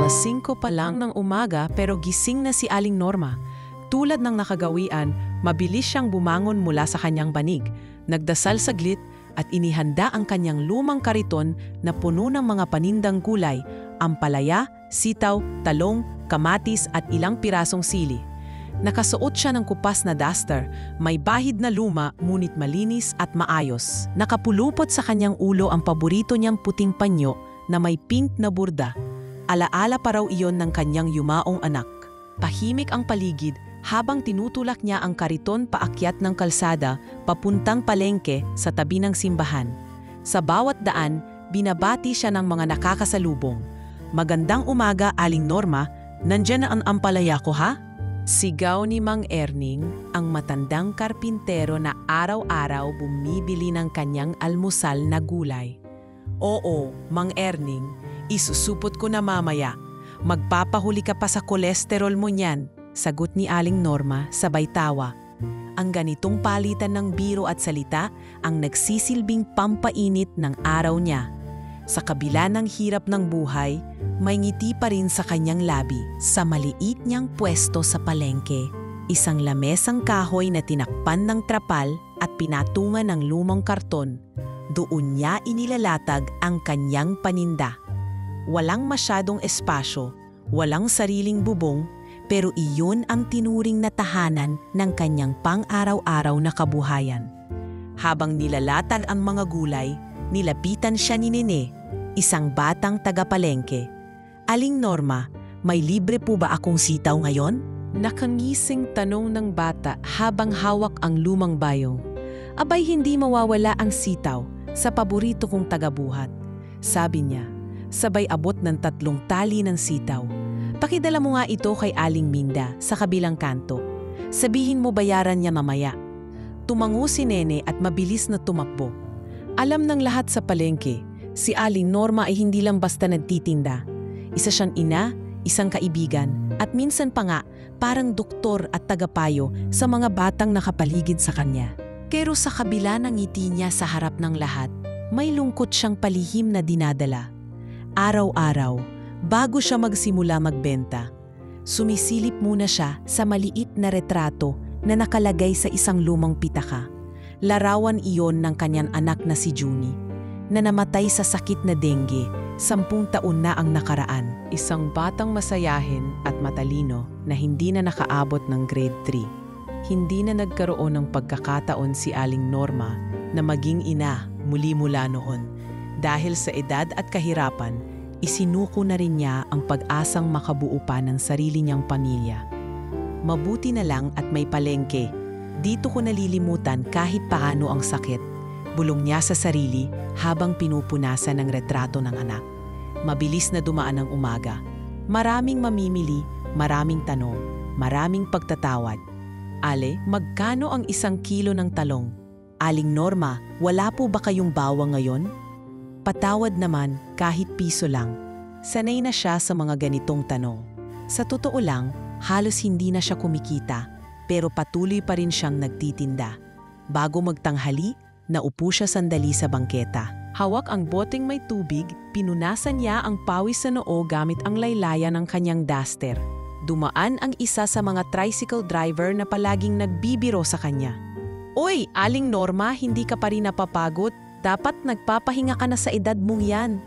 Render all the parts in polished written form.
5 pa lang ng umaga pero gising na si Aling Norma. Tulad ng nakagawian, mabilis siyang bumangon mula sa kanyang banig. Nagdasal saglit at inihanda ang kanyang lumang kariton na puno ng mga panindang gulay, ampalaya, sitaw, talong, kamatis at ilang pirasong sili. Nakasuot siya ng kupas na duster, may bahid na luma ngunit malinis at maayos. Nakapulupot sa kanyang ulo ang paborito niyang puting panyo na may pink na burda. Alaala pa raw iyon ng kanyang yumaong anak. Tahimik ang paligid habang tinutulak niya ang kariton paakyat ng kalsada papuntang palengke sa tabi ng simbahan. Sa bawat daan, binabati siya ng mga nakakasalubong. "Magandang umaga, Aling Norma. Nandiyan na ang ampalaya ko, ha?" Sigaw ni Mang Erning, ang matandang karpintero na araw-araw bumibili ng kanyang almusal na gulay. "Oo, Mang Erning, isusupot ko na mamaya. Magpapahuli ka pa sa kolesterol mo niyan," sagot ni Aling Norma sabay tawa. Ang ganitong palitan ng biro at salita ang nagsisilbing pampainit ng araw niya. Sa kabila ng hirap ng buhay, may ngiti pa rin sa kanyang labi. Sa maliit niyang pwesto sa palengke, isang lamesang kahoy na tinakpan ng trapal at pinatungan ng lumang karton. Doon niya inilalatag ang kanyang paninda. Walang masyadong espasyo, walang sariling bubong, pero iyon ang tinuring na tahanan ng kanyang pang-araw-araw na kabuhayan. Habang nilalatag ang mga gulay, nilapitan siya ni Nene, isang batang taga-palengke. "Aling Norma, may libre po ba akong sitaw ngayon?" Nakangising tanong ng bata habang hawak ang lumang bayong. "Abay, hindi mawawala ang sitaw sa paborito kong tagabuhat," sabi niya, sabay abot ng 3 tali ng sitaw. "Pakidala mo nga ito kay Aling Minda sa kabilang kanto. Sabihin mo bayaran niya mamaya." Tumango si Nene at mabilis na tumakbo. Alam ng lahat sa palengke, si Aling Norma ay hindi lang basta nagtitinda. Isa siyang ina, isang kaibigan, at minsan pa nga parang doktor at tagapayo sa mga batang nakapaligid sa kanya. Pero sa kabila ng ngiti niya sa harap ng lahat, may lungkot siyang palihim na dinadala. Araw-araw, bago siya magsimula magbenta, sumisilip muna siya sa maliit na retrato na nakalagay sa isang lumang pitaka. Larawan iyon ng kanyang anak na si Junie, na namatay sa sakit na dengue, 10 taon na ang nakaraan. Isang batang masayahin at matalino na hindi na nakaabot ng grade 3. Hindi na nagkaroon ng pagkakataon si Aling Norma na maging ina muli mula noon. Dahil sa edad at kahirapan, isinuko na rin niya ang pag-asang makabuo pa ng sarili niyang pamilya. "Mabuti na lang at may palengke. Dito ko nalilimutan kahit paano ang sakit," bulong niya sa sarili habang pinupunasan ang retrato ng anak. Mabilis na dumaan ang umaga. Maraming mamimili, maraming tanong, maraming pagtatawad. "Ale, magkano ang 1 kilo ng talong?" "Aling Norma, wala po ba kayong bawang ngayon?" Patawad naman kahit piso lang. Sanay na siya sa mga ganitong tanong. Sa totoo lang, halos hindi na siya kumikita, pero patuloy pa rin siyang nagtitinda. Bago magtanghali, naupo siya sandali sa bangketa. Hawak ang boteng may tubig, pinunasan niya ang pawis sa noo gamit ang laylayan ng kanyang duster. Dumaan ang isa sa mga tricycle driver na palaging nagbibiro sa kanya. "Oy, Aling Norma, hindi ka pa rin napapagod? Dapat nagpapahinga ka na sa edad mong yan.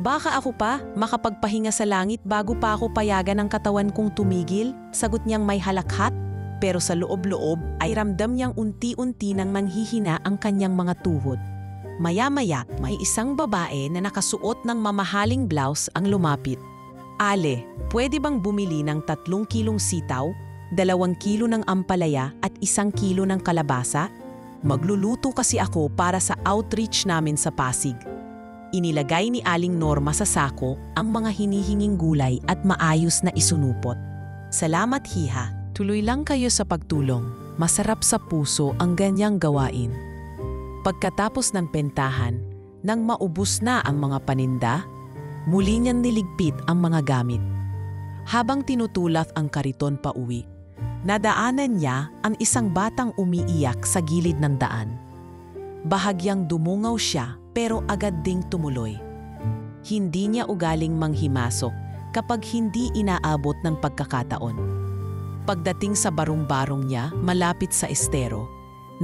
Baka ako pa makapagpahinga sa langit bago pa ako payagan ng katawan kong tumigil," sagot niyang may halakhat. Pero sa loob-loob ay ramdam niyang unti-unti nang manghihina ang kanyang mga tuhod. Maya-maya, may isang babae na nakasuot ng mamahaling blouse ang lumapit. "Ale, pwede bang bumili ng 3 kilong sitaw, 2 kilo ng ampalaya at 1 kilo ng kalabasa? Magluluto kasi ako para sa outreach namin sa Pasig." Inilagay ni Aling Norma sa sako ang mga hinihinging gulay at maayos na isunupot. "Salamat, Hiha. Tuloy lang kayo sa pagtulong. Masarap sa puso ang ganyang gawain." Pagkatapos ng pentahan, nang maubos na ang mga paninda, muli niyang niligpit ang mga gamit. Habang tinutulak ang kariton pa uwi, nadaanan niya ang isang batang umiiyak sa gilid ng daan. Bahagyang dumungaw siya pero agad ding tumuloy. Hindi niya ugaling manghimasok, kapag hindi inaabot ng pagkakataon. Pagdating sa barong-barong niya malapit sa estero,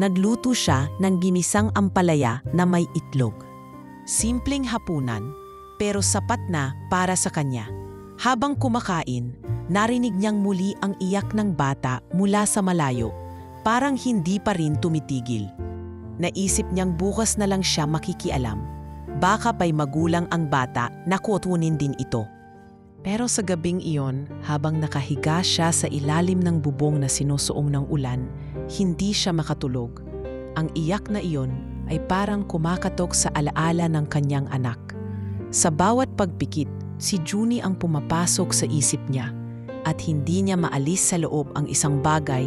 nagluto siya ng ginisang ampalaya na may itlog. Simpleng hapunan, pero sapat na para sa kanya. Habang kumakain, narinig niyang muli ang iyak ng bata mula sa malayo, parang hindi pa rin tumitigil. Naisip niyang bukas na lang siya makikialam. Baka pa'y magulang ang bata na kutunin din ito. Pero sa gabing iyon, habang nakahiga siya sa ilalim ng bubong na sinusuong ng ulan, hindi siya makatulog. Ang iyak na iyon ay parang kumakatok sa alaala ng kanyang anak. Sa bawat pagpikit, si Junie ang pumapasok sa isip niya at hindi niya maalis sa loob ang isang bagay,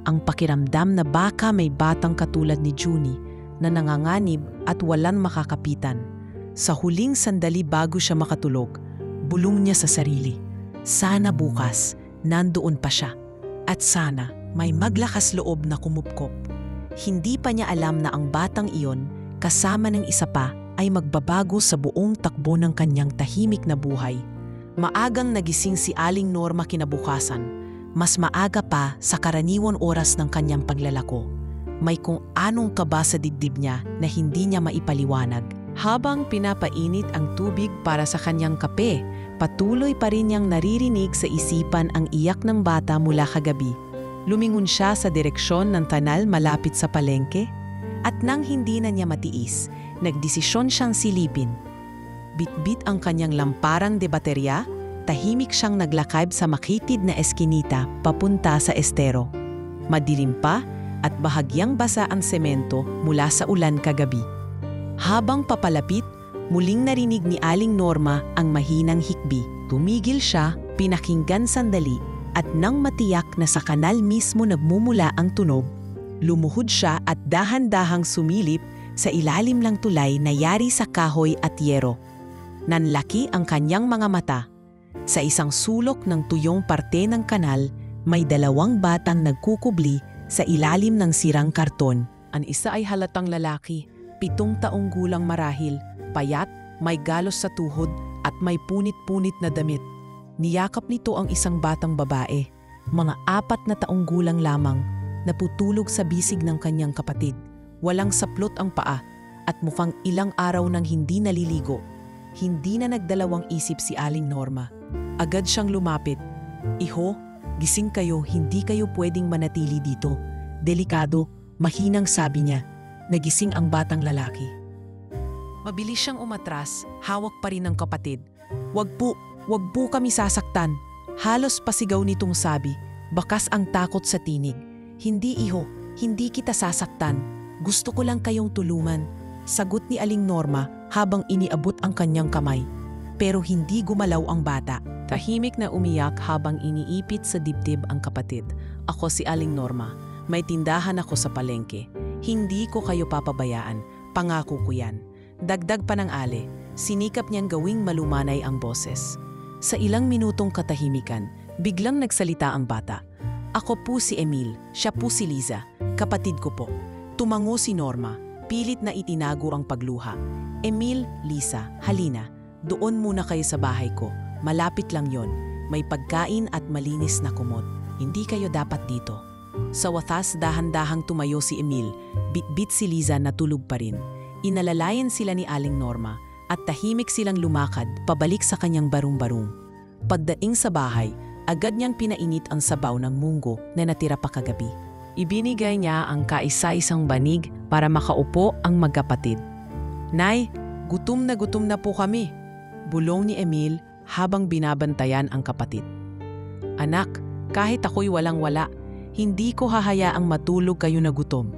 ang pakiramdam na baka may batang katulad ni Junie na nanganganib at walang makakapitan. Sa huling sandali bago siya makatulog, bulong niya sa sarili, sana bukas nandoon pa siya at sana may maglakas loob na kumupkop. Hindi pa niya alam na ang batang iyon kasama ng isa pa ay magbabago sa buong takbo ng kanyang tahimik na buhay. Maagang nagising si Aling Norma kinabukasan, mas maaga pa sa karaniwang oras ng kanyang paglalako. May kung anong kaba sa dibdib niya na hindi niya maipaliwanag. Habang pinapainit ang tubig para sa kanyang kape, patuloy pa rin niyang naririnig sa isipan ang iyak ng bata mula kagabi. Lumingon siya sa direksyon ng tanal malapit sa palengke at nang hindi na niya matiis, nagdesisyon siyang silipin. Bitbit ang kanyang lamparang de baterya, tahimik siyang naglakad sa makitid na eskinita papunta sa estero. Madilim pa at bahagyang basa ang semento mula sa ulan kagabi. Habang papalapit, muling narinig ni Aling Norma ang mahinang hikbi. Tumigil siya, pinakinggan sandali at nang matiyak na sa kanal mismo nagmumula ang tunog, lumuhod siya at dahan-dahang sumilip sa ilalim ng tulay na yari sa kahoy at yero. Nanlaki ang kanyang mga mata. Sa isang sulok ng tuyong parte ng kanal, may dalawang batang nagkukubli sa ilalim ng sirang karton. Ang isa ay halatang lalaki, 7 taong gulang marahil, payat, may galos sa tuhod at may punit-punit na damit. Niyakap nito ang isang batang babae, mga 4 na taong gulang lamang, naputulog sa bisig ng kanyang kapatid. Walang saplot ang paa at mukhang ilang araw nang hindi naliligo. Hindi na nagdalawang isip si Aling Norma. Agad siyang lumapit. Iho, gising kayo, hindi kayo pwedeng manatili dito. Delikado, mahinang sabi niya. Nagising ang batang lalaki. Mabilis siyang umatras, hawak pa rin ng kapatid. Wag po kami sasaktan. Halos pasigaw nitong sabi, bakas ang takot sa tinig. Hindi iho, hindi kita sasaktan. Gusto ko lang kayong tulungan. Sagot ni Aling Norma habang iniabot ang kanyang kamay. Pero hindi gumalaw ang bata. Tahimik na umiyak habang iniipit sa dibdib ang kapatid. Ako si Aling Norma. May tindahan ako sa palengke. Hindi ko kayo papabayaan. Pangako ko yan. Dagdag pa ng Ale, sinikap niyang gawing malumanay ang boses. Sa ilang minutong katahimikan, biglang nagsalita ang bata. Ako po si Emil, siya po si Liza, kapatid ko po. Tumango si Norma, pilit na itinago ang pagluha. Emil, Liza, halina, doon muna kayo sa bahay ko. Malapit lang yon, may pagkain at malinis na kumot. Hindi kayo dapat dito. Sa watas dahan-dahang tumayo si Emil, bitbit si Liza na tulog pa rin. Inalalayan sila ni Aling Norma at tahimik silang lumakad pabalik sa kanyang barong-barong. Pagdating sa bahay, agad niyang pinainit ang sabaw ng munggo na natira pa kagabi. Ibinigay niya ang kaisa-isang banig para makaupo ang magkapatid. Nay, gutom na po kami, bulong ni Emil habang binabantayan ang kapatid. Anak, kahit ako'y walang-wala, hindi ko hahayaang matulog kayo na gutom,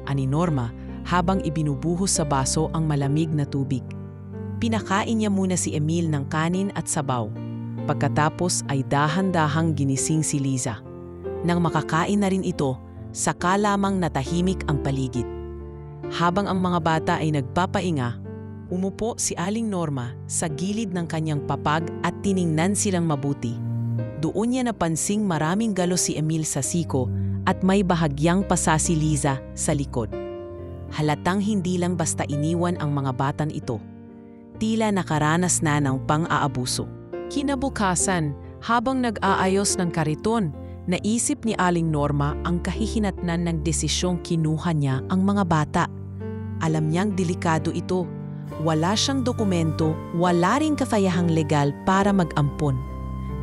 ani Norma habang ibinubuhos sa baso ang malamig na tubig. Pinakain niya muna si Emil ng kanin at sabaw. Pagkatapos ay dahan-dahang ginising si Liza. Nang makakain na rin ito, saka lamang natahimik ang paligid. Habang ang mga bata ay nagpapainga, umupo si Aling Norma sa gilid ng kanyang papag at tiningnan silang mabuti. Doon niya napansing maraming galos si Emil sa siko at may bahagyang pasa si Liza sa likod. Halatang hindi lang basta iniwan ang mga batang ito. Tila nakaranas na ng pang-aabuso. Kinabukasan, habang nag-aayos ng kariton, naisip ni Aling Norma ang kahihinatnan ng desisyong kinuha niya ang mga bata. Alam niyang delikado ito. Wala siyang dokumento, wala ring kafayahang legal para mag-ampon.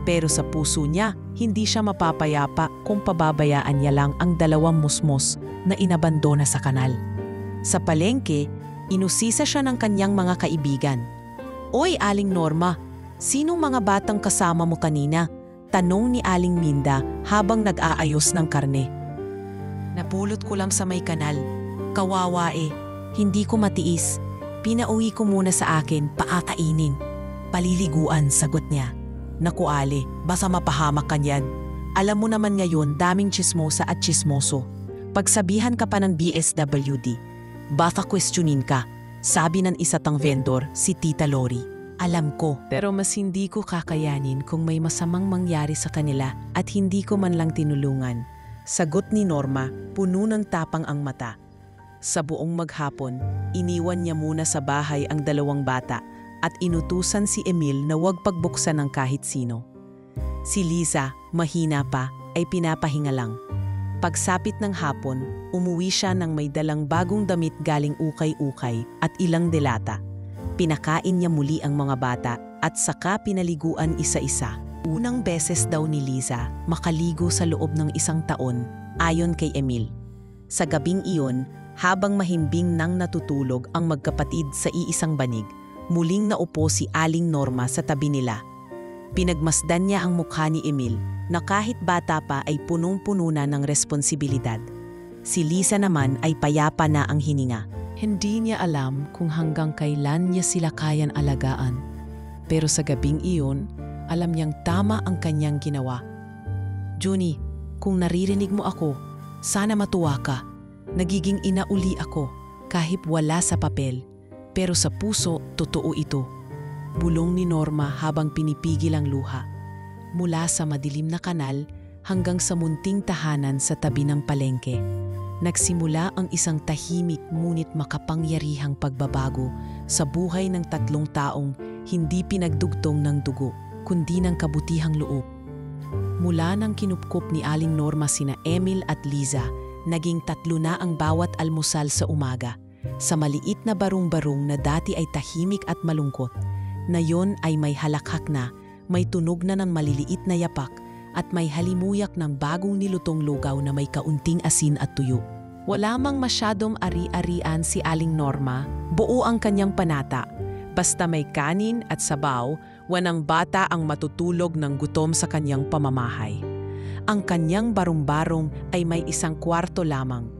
Pero sa puso niya, hindi siya mapapayapa kung pababayaan niya lang ang 2 musmos na inabandona sa kanal. Sa palengke, inusisa siya ng kanyang mga kaibigan. "Oy, Aling Norma, sinong mga batang kasama mo kanina?" Tanong ni Aling Minda habang nag-aayos ng karne. "Napulot ko lang sa may kanal. Kawawa eh. Hindi ko matiis. Pinauwi ko muna sa akin, paakainin." "Paliliguan," sagot niya. "Naku Ale, basta mapahamak ka niyan. Alam mo naman ngayon daming tsismosa at tsismoso. Pagsabihan ka pa ng BSWD, baka questionin ka," sabi ng isa tang vendor, si Tita Lori. "Alam ko, pero mas hindi ko kakayanin kung may masamang mangyari sa kanila at hindi ko man lang tinulungan," sagot ni Norma, puno ng tapang ang mata. Sa buong maghapon, iniwan niya muna sa bahay ang 2 bata at inutusan si Emil na huwag pagbuksan ng kahit sino. Si Liza, mahina pa, ay pinapahinga lang. Pagsapit ng hapon, umuwi siya ng may dalang bagong damit galing ukay-ukay at ilang delata. Pinakain niya muli ang mga bata at saka pinaliguan isa-isa. Unang beses daw ni Liza makaligo sa loob ng 1 taon, ayon kay Emil. Sa gabing iyon, habang mahimbing nang natutulog ang magkapatid sa iisang banig, muling naupo si Aling Norma sa tabi nila. Pinagmasdan niya ang mukha ni Emil na kahit bata pa ay punong-puno na ng responsibilidad. Si Liza naman ay payapa na ang hininga. Hindi niya alam kung hanggang kailan niya sila kayang alagaan. Pero sa gabing iyon, alam niyang tama ang kanyang ginawa. "Junie, kung naririnig mo ako, sana matuwa ka. Nagiging ina uli ako kahit wala sa papel. Pero sa puso, totoo ito." Bulong ni Norma habang pinipigil ang luha. Mula sa madilim na kanal hanggang sa munting tahanan sa tabi ng palengke, nagsimula ang isang tahimik ngunit makapangyarihang pagbabago sa buhay ng 3 taong hindi pinagdugtong ng dugo, kundi ng kabutihang loob. Mula nang kinupkop ni Aling Norma sina Emil at Liza, naging 3 na ang bawat almusal sa umaga. Sa maliit na barong-barong na dati ay tahimik at malungkot, na yon ay may halakhak na, may tunog na ng maliliit na yapak, at may halimuyak ng bagong nilutong lugaw na may kaunting asin at tuyo. Wala mang masyadong ari-arian si Aling Norma, buo ang kanyang panata. Basta may kanin at sabaw, wanang bata ang matutulog ng gutom sa kanyang pamamahay. Ang kanyang barong-barong ay may 1 kwarto lamang.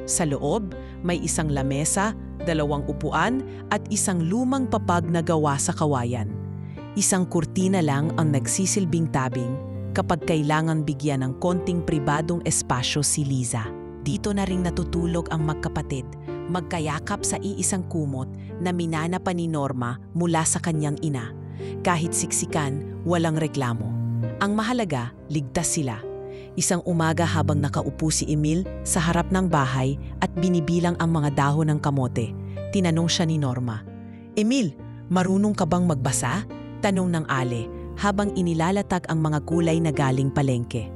Sa loob, may 1 lamesa, 2 upuan at 1 lumang papag na gawa sa kawayan. 1 kurtina lang ang nagsisilbing tabing kapag kailangan bigyan ng konting pribadong espasyo si Liza. Dito na ring natutulog ang magkapatid, magkayakap sa iisang kumot na minana pa ni Norma mula sa kanyang ina. Kahit siksikan, walang reklamo. Ang mahalaga, ligtas sila. Isang umaga habang nakaupo si Emil sa harap ng bahay at binibilang ang mga dahon ng kamote, tinanong siya ni Norma. "Emil, marunong ka bang magbasa?" tanong ng Ale habang inilalatag ang mga gulay na galing palengke.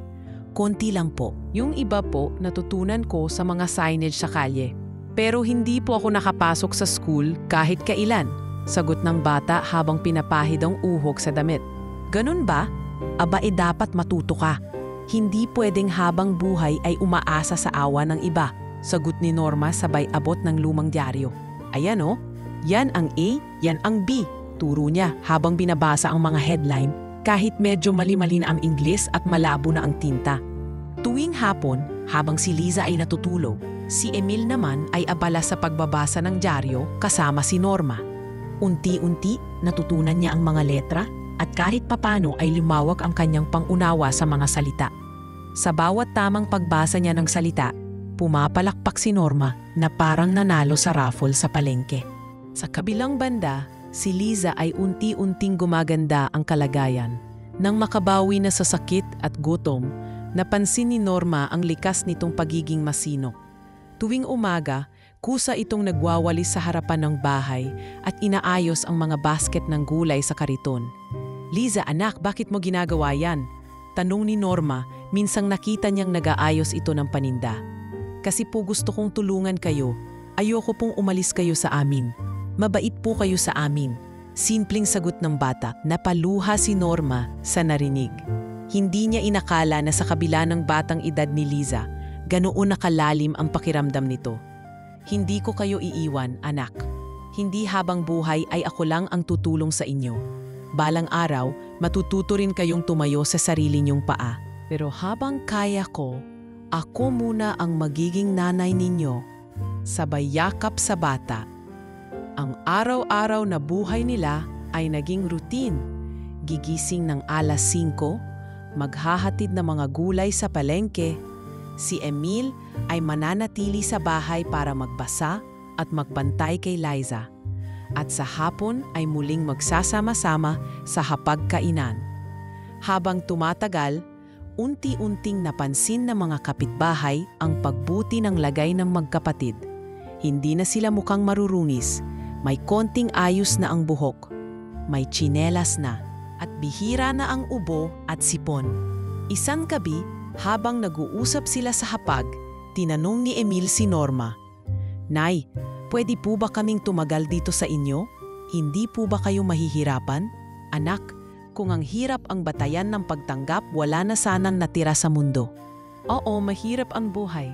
"Konti lang po. Yung iba po natutunan ko sa mga signage sa kalye. Pero hindi po ako nakapasok sa school kahit kailan," sagot ng bata habang pinapahid ang uhog sa damit. "Ganun ba? Aba dapat matuto ka. Hindi pwedeng habang buhay ay umaasa sa awa ng iba," sagot ni Norma sabay abot ng lumang dyaryo. "Ayan o, yan ang A, yan ang B," turo niya habang binabasa ang mga headline kahit medyo mali-mali na ang Ingles at malabo na ang tinta. Tuwing hapon, habang si Liza ay natutulog, si Emil naman ay abala sa pagbabasa ng dyaryo kasama si Norma. Unti-unti, natutunan niya ang mga letra at kahit papano ay lumawak ang kanyang pangunawa sa mga salita. Sa bawat tamang pagbasa niya ng salita, pumapalakpak si Norma na parang nanalo sa raffle sa palengke. Sa kabilang banda, si Liza ay unti-unting gumaganda ang kalagayan. Nang makabawi na sa sakit at gutom, napansin ni Norma ang likas nitong pagiging masinop. Tuwing umaga, kusa itong nagwawalis sa harapan ng bahay at inaayos ang mga basket ng gulay sa kariton. Liza, anak, bakit mo ginagawa yan? Tanong ni Norma, minsang nakita niyang nag-aayos ito ng paninda. Kasi po gusto kong tulungan kayo. Ayoko pong umalis kayo sa amin. Mabait po kayo sa amin. Simpleng sagot ng bata. Napaluha si Norma sa narinig. Hindi niya inakala na sa kabila ng batang edad ni Liza, ganoon nakalalim ang pakiramdam nito. Hindi ko kayo iiwan, anak. Hindi habang buhay ay ako lang ang tutulong sa inyo. Balang araw, matututo rin kayong tumayo sa sarili niyong paa. Pero habang kaya ko, ako muna ang magiging nanay ninyo. Sabay yakap sa bata. Ang araw-araw na buhay nila ay naging routine. Gigising ng alas 5, maghahatid ng mga gulay sa palengke. Si Emil ay mananatili sa bahay para magbasa at magbantay kay Liza. At sa hapon ay muling magsasama-sama sa hapagkainan. Habang tumatagal, unti-unting napansin ng mga kapitbahay ang pagbuti ng lagay ng magkapatid. Hindi na sila mukhang marurungis, may konting ayos na ang buhok, may tsinelas na, at bihira na ang ubo at sipon. Isang gabi, habang nag-uusap sila sa hapag, tinanong ni Emil si Norma, "Nay, pwede po ba kaming tumagal dito sa inyo? Hindi po ba kayo mahihirapan? Anak, kung ang hirap ang batayan ng pagtanggap, wala na sanang natira sa mundo." Oo, mahirap ang buhay.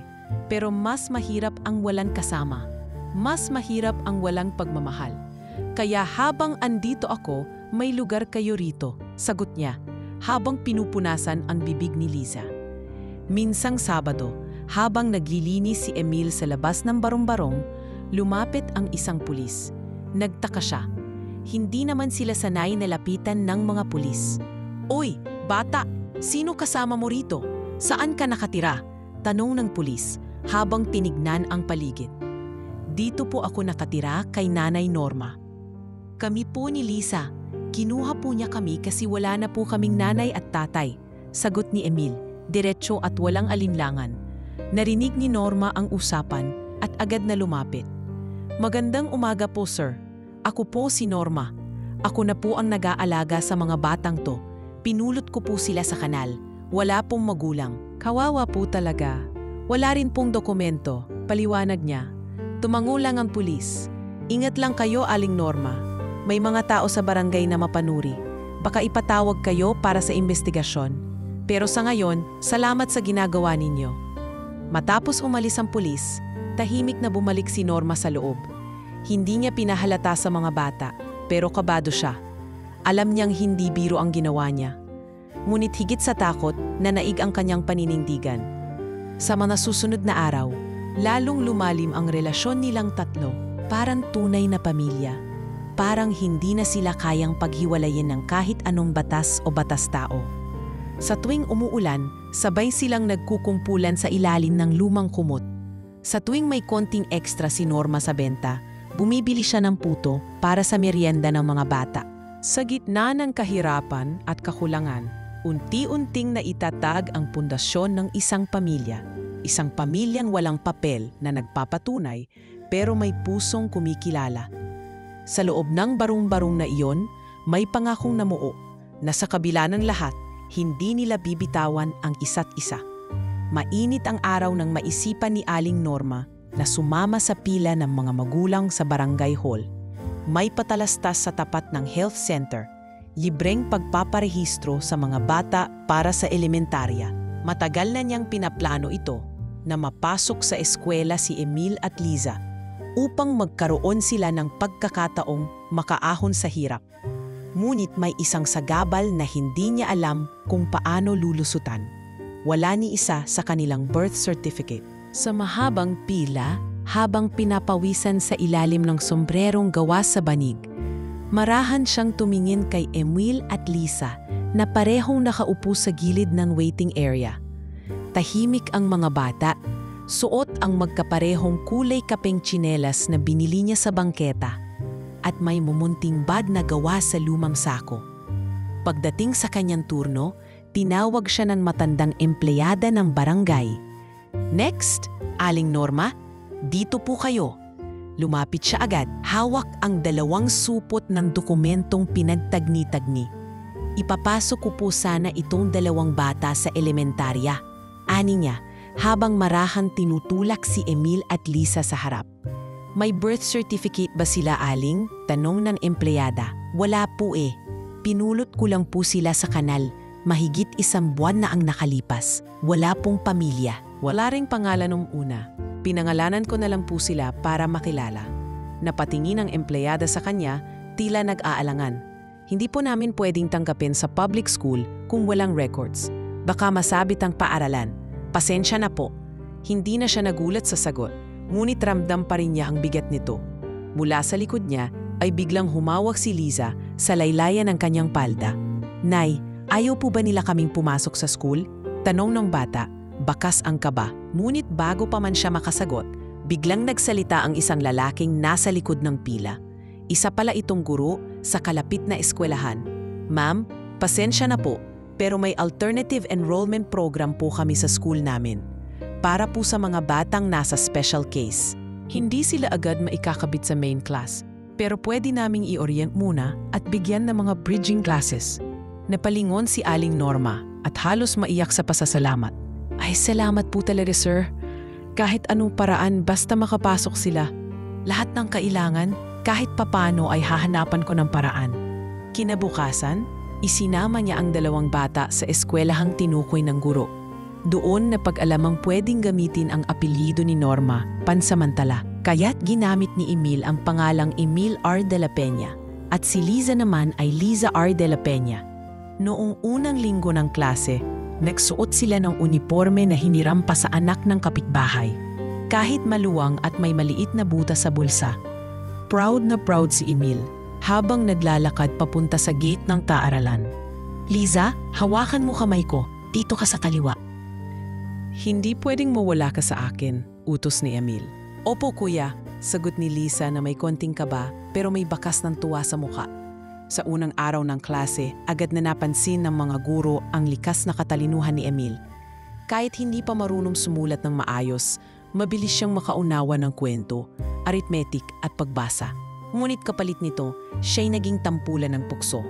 Pero mas mahirap ang walang kasama. Mas mahirap ang walang pagmamahal. Kaya habang andito ako, may lugar kayo rito, sagot niya, habang pinupunasan ang bibig ni Liza. Minsang Sabado, habang naglilinis si Emil sa labas ng barong-barong, lumapit ang isang pulis. Nagtaka siya. Hindi naman sila sanay na lapitan ng mga pulis. "Oy, bata! Sino kasama mo rito? Saan ka nakatira?" Tanong ng pulis habang tinignan ang paligid. "Dito po ako nakatira kay Nanay Norma." "Kami po ni Liza. Kinuha po niya kami kasi wala na po kaming nanay at tatay," sagot ni Emil, diretso at walang alinlangan. Narinig ni Norma ang usapan at agad na lumapit. "Magandang umaga po, sir. Ako po si Norma. Ako na po ang nag-aalaga sa mga batang to. Pinulot ko po sila sa kanal. Wala pong magulang." "Kawawa po talaga. Wala rin pong dokumento," paliwanag niya. Tumango lang ang pulis. "Ingat lang kayo, Aling Norma. May mga tao sa barangay na mapanuri. Baka ipatawag kayo para sa investigasyon. Pero sa ngayon, salamat sa ginagawa ninyo." Matapos umalis ang pulis, tahimik na bumalik si Norma sa loob. Hindi niya pinahalata sa mga bata, pero kabado siya. Alam niyang hindi biro ang ginawa niya. Ngunit higit sa takot, nanaig ang kanyang paninindigan. Sa mga susunod na araw, lalong lumalim ang relasyon nilang tatlo, parang tunay na pamilya. Parang hindi na sila kayang paghiwalayin ng kahit anong batas o batas-tao. Sa tuwing umuulan, sabay silang nagkukumpulan sa ilalim ng lumang kumot. Sa tuwing may konting extra si Norma sa benta, bumibili siya ng puto para sa merienda ng mga bata. Sa gitna ng kahirapan at kakulangan, unti-unting naitatag ang pundasyon ng isang pamilya. Isang pamilyang walang papel na nagpapatunay pero may pusong kumikilala. Sa loob ng barong-barong na iyon, may pangakong namuo na sa kabila ng lahat, hindi nila bibitawan ang isa't isa. Mainit ang araw nang maisipan ni Aling Norma na sumama sa pila ng mga magulang sa barangay hall. May patalastas sa tapat ng health center, libreng pagpaparehistro sa mga bata para sa elementarya. Matagal na niyang pinaplano ito na mapasok sa eskwela si Emil at Liza upang magkaroon sila ng pagkakataong makaahon sa hirap. Ngunit may isang sagabal na hindi niya alam kung paano lulusutan. Wala ni isa sa kanilang birth certificate. Sa mahabang pila, habang pinapawisan sa ilalim ng sombrerong gawa sa banig, marahan siyang tumingin kay Emil at Liza na parehong nakaupo sa gilid ng waiting area. Tahimik ang mga bata, suot ang magkaparehong kulay kapeng tsinelas na binili niya sa bangketa at may mumunting bag na gawa sa lumang sako. Pagdating sa kanyang turno, tinawag siya ng matandang empleyada ng barangay. "Next, Aling Norma, dito po kayo." Lumapit siya agad, hawak ang 2 supot ng dokumentong pinagtagni-tagni. ipapasok ko po sana itong 2 bata sa elementarya. Ani niya, habang marahang tinutulak si Emil at Lisa sa harap. May birth certificate ba sila, Aling? Tanong ng empleyada. Wala po eh. Pinulot ko lang po sila sa kanal. Mahigit 1 buwan na ang nakalipas. Wala pong pamilya. Wala ring pangalan nung una. Pinangalanan ko na lang po sila para makilala. Napatingin ang empleyada sa kanya, tila nag-aalangan. Hindi po namin pwedeng tanggapin sa public school kung walang records. Baka masabit ang paaralan. Pasensya na po. Hindi na siya nagulat sa sagot, ngunit ramdam pa rin niya ang bigat nito. Mula sa likod niya ay biglang humawak si Liza sa laylayan ng kanyang palda. Nay, ayaw po ba nila kaming pumasok sa school? Tanong ng bata, bakas ang kaba. Ngunit bago pa man siya makasagot, biglang nagsalita ang isang lalaking nasa likod ng pila. Isa pala itong guro sa kalapit na eskwelahan. Ma'am, pasensya na po, pero may alternative enrollment program po kami sa school namin. Para po sa mga batang nasa special case. Hindi sila agad maikakabit sa main class, pero pwede naming i-orient muna at bigyan ng mga bridging classes. Napalingon si Aling Norma at halos maiyak sa pasasalamat. Ay, salamat po talaga, sir. Kahit anong paraan basta makapasok sila. Lahat ng kailangan, kahit papano ay hahanapan ko ng paraan. Kinabukasan, isinama niya ang 2 bata sa eskwelahang tinukoy ng guro. Doon napag-alamang pwedeng gamitin ang apelyido ni Norma pansamantala. Kaya't ginamit ni Emil ang pangalang Emil R. de la Peña at si Liza naman ay Liza R. de la Peña. Noong unang linggo ng klase, nagsuot sila ng uniforme na hiniram pa sa anak ng kapitbahay. Kahit maluwang at may maliit na buta sa bulsa. Proud na proud si Emil habang naglalakad papunta sa gate ng paaralan. Liza, hawakan mo kamay ko. Dito ka sa kaliwa. Hindi pwedeng mawala ka sa akin, utos ni Emil. Opo kuya, sagot ni Lisa na may konting kaba pero may bakas ng tuwa sa mukha. Sa unang araw ng klase, agad na napansin ng mga guro ang likas na katalinuhan ni Emil. Kahit hindi pa marunong sumulat ng maayos, mabilis siyang makaunawa ng kwento, arithmetic at pagbasa. Ngunit kapalit nito, siya'y naging tampulan ng pukso.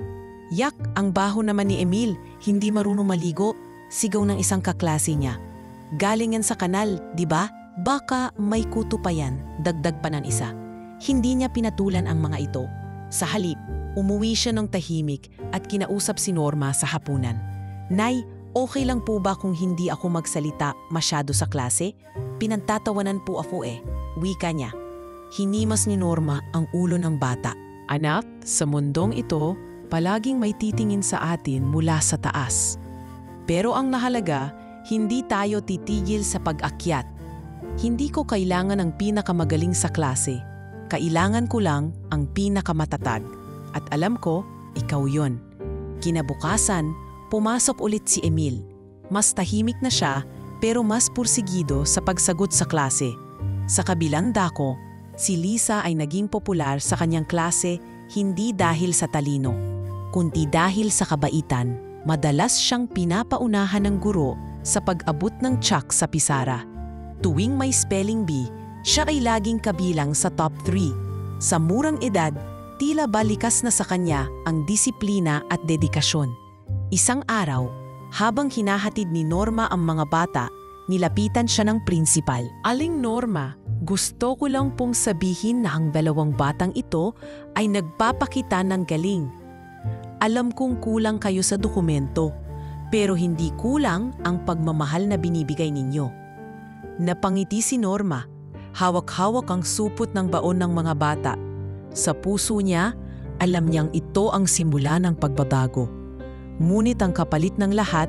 Yak, ang baho naman ni Emil, hindi marunong maligo, sigaw ng isang kaklase niya. Galing yan sa kanal, di ba? Baka may kuto pa yan, dagdag pa ng isa. Hindi niya pinatulan ang mga ito. Sa halip, umuwi siya ng tahimik at kinausap si Norma sa hapunan. Nay, okay lang po ba kung hindi ako magsalita masyado sa klase? Pinagtatawanan po ako eh, wika niya. Hinimas ni Norma ang ulo ng bata. Anak, sa mundong ito, palaging may titingin sa atin mula sa taas. Pero ang nahalaga, hindi tayo titigil sa pag-akyat. Hindi ko kailangan ang pinakamagaling sa klase. Kailangan ko lang ang pinakamatatag. At alam ko, ikaw yon. Kinabukasan, pumasok ulit si Emil. Mas tahimik na siya, pero mas pursigido sa pagsagot sa klase. Sa kabilang dako, si Lisa ay naging popular sa kanyang klase hindi dahil sa talino, kundi dahil sa kabaitan. Madalas siyang pinapaunahan ng guro sa pag-abot ng tsak sa pisara. Tuwing may spelling bee, siya ay laging kabilang sa top 3. Sa murang edad, tila balikas na sa kanya ang disiplina at dedikasyon. Isang araw, habang hinahatid ni Norma ang mga bata, nilapitan siya ng prinsipal. Aling Norma, gusto ko lang pong sabihin na ang 2 batang ito ay nagpapakita ng galing. Alam kong kulang kayo sa dokumento, pero hindi kulang ang pagmamahal na binibigay ninyo. Napangiti si Norma, hawak-hawak ang supot ng baon ng mga bata. Sa puso niya, alam niyang ito ang simula ng pagbabago. Ngunit ang kapalit ng lahat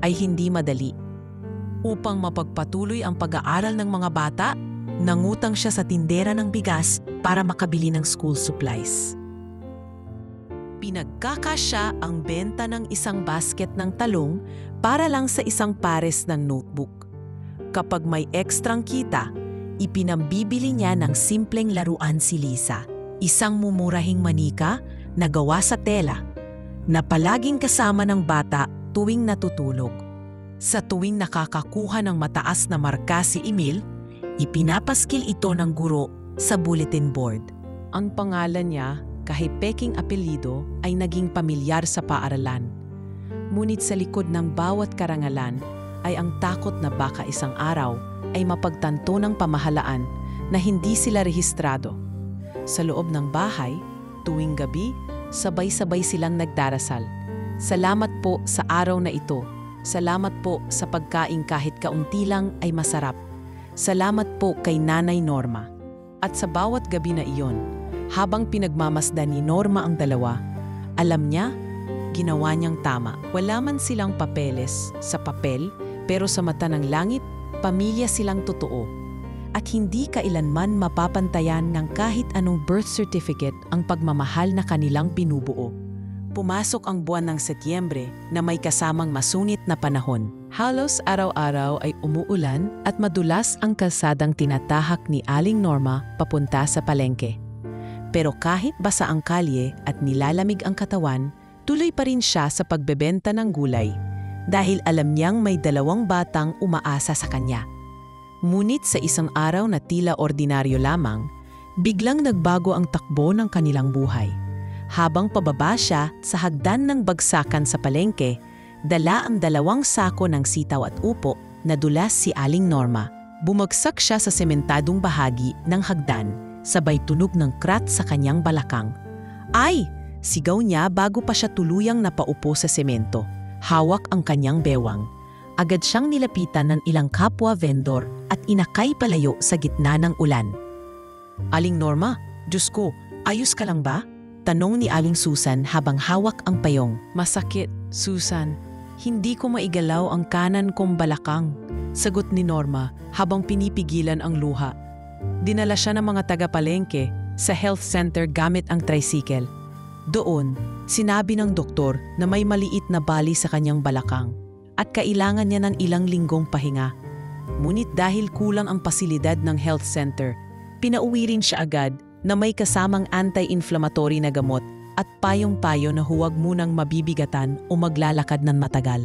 ay hindi madali. Upang mapagpatuloy ang pag-aaral ng mga bata, nangutang siya sa tindera ng bigas para makabili ng school supplies. Pinagkakasya ang benta ng isang basket ng talong para lang sa isang pares ng notebook. Kapag may ekstrang kita, ipinambibili niya ng simpleng laruan si Lisa. Isang mumurahing manika na gawa sa tela na palaging kasama ng bata tuwing natutulog. Sa tuwing nakakakuha ng mataas na marka si Emil, ipinapaskil ito ng guro sa bulletin board. Ang pangalan niya, kahit peking apelyido ay naging pamilyar sa paaralan. Ngunit sa likod ng bawat karangalan ay ang takot na baka isang araw ay mapagtanto ng pamahalaan na hindi sila rehistrado. Sa loob ng bahay, tuwing gabi, sabay-sabay silang nagdarasal. Salamat po sa araw na ito. Salamat po sa pagkain kahit kaunti lang ay masarap. Salamat po kay Nanay Norma. At sa bawat gabi na iyon, habang pinagmamasdan ni Norma ang dalawa, alam niya, ginawa niyang tama. Wala man silang papeles sa papel, pero sa mata ng langit, pamilya silang totoo. At hindi kailanman mapapantayan ng kahit anong birth certificate ang pagmamahal na kanilang binubuo. Pumasok ang buwan ng Setyembre na may kasamang masunit na panahon. Halos araw-araw ay umuulan at madulas ang kalsadang tinatahak ni Aling Norma papunta sa palengke. Pero kahit basa ang kalye at nilalamig ang katawan, tuloy pa rin siya sa pagbebenta ng gulay dahil alam niyang may 2 batang umaasa sa kanya. Ngunit sa isang araw na tila ordinaryo lamang, biglang nagbago ang takbo ng kanilang buhay. Habang pababa siya sa hagdan ng bagsakan sa palengke, dala ang 2 sako ng sitaw at upo na dulas si Aling Norma. Bumagsak siya sa sementadong bahagi ng hagdan, sabay tunog ng krat sa kanyang balakang. Ay! Sigaw niya bago pa siya tuluyang napaupo sa semento. Hawak ang kanyang bewang. Agad siyang nilapitan ng ilang kapwa vendor at inakay palayo sa gitna ng ulan. Aling Norma, Diyos ko, ayos ka lang ba? Tanong ni Aling Susan habang hawak ang payong. Masakit, Susan. Hindi ko maigalaw ang kanan kong balakang. Sagot ni Norma habang pinipigilan ang luha. Dinala siya ng mga taga-palengke sa health center gamit ang tricycle. Doon, sinabi ng doktor na may maliit na bali sa kanyang balakang at kailangan niya ng ilang linggong pahinga. Ngunit dahil kulang ang pasilidad ng health center, pinauwi rin siya agad na may kasamang anti-inflammatory na gamot at payong-payo na huwag munang mabibigatan o maglalakad ng matagal.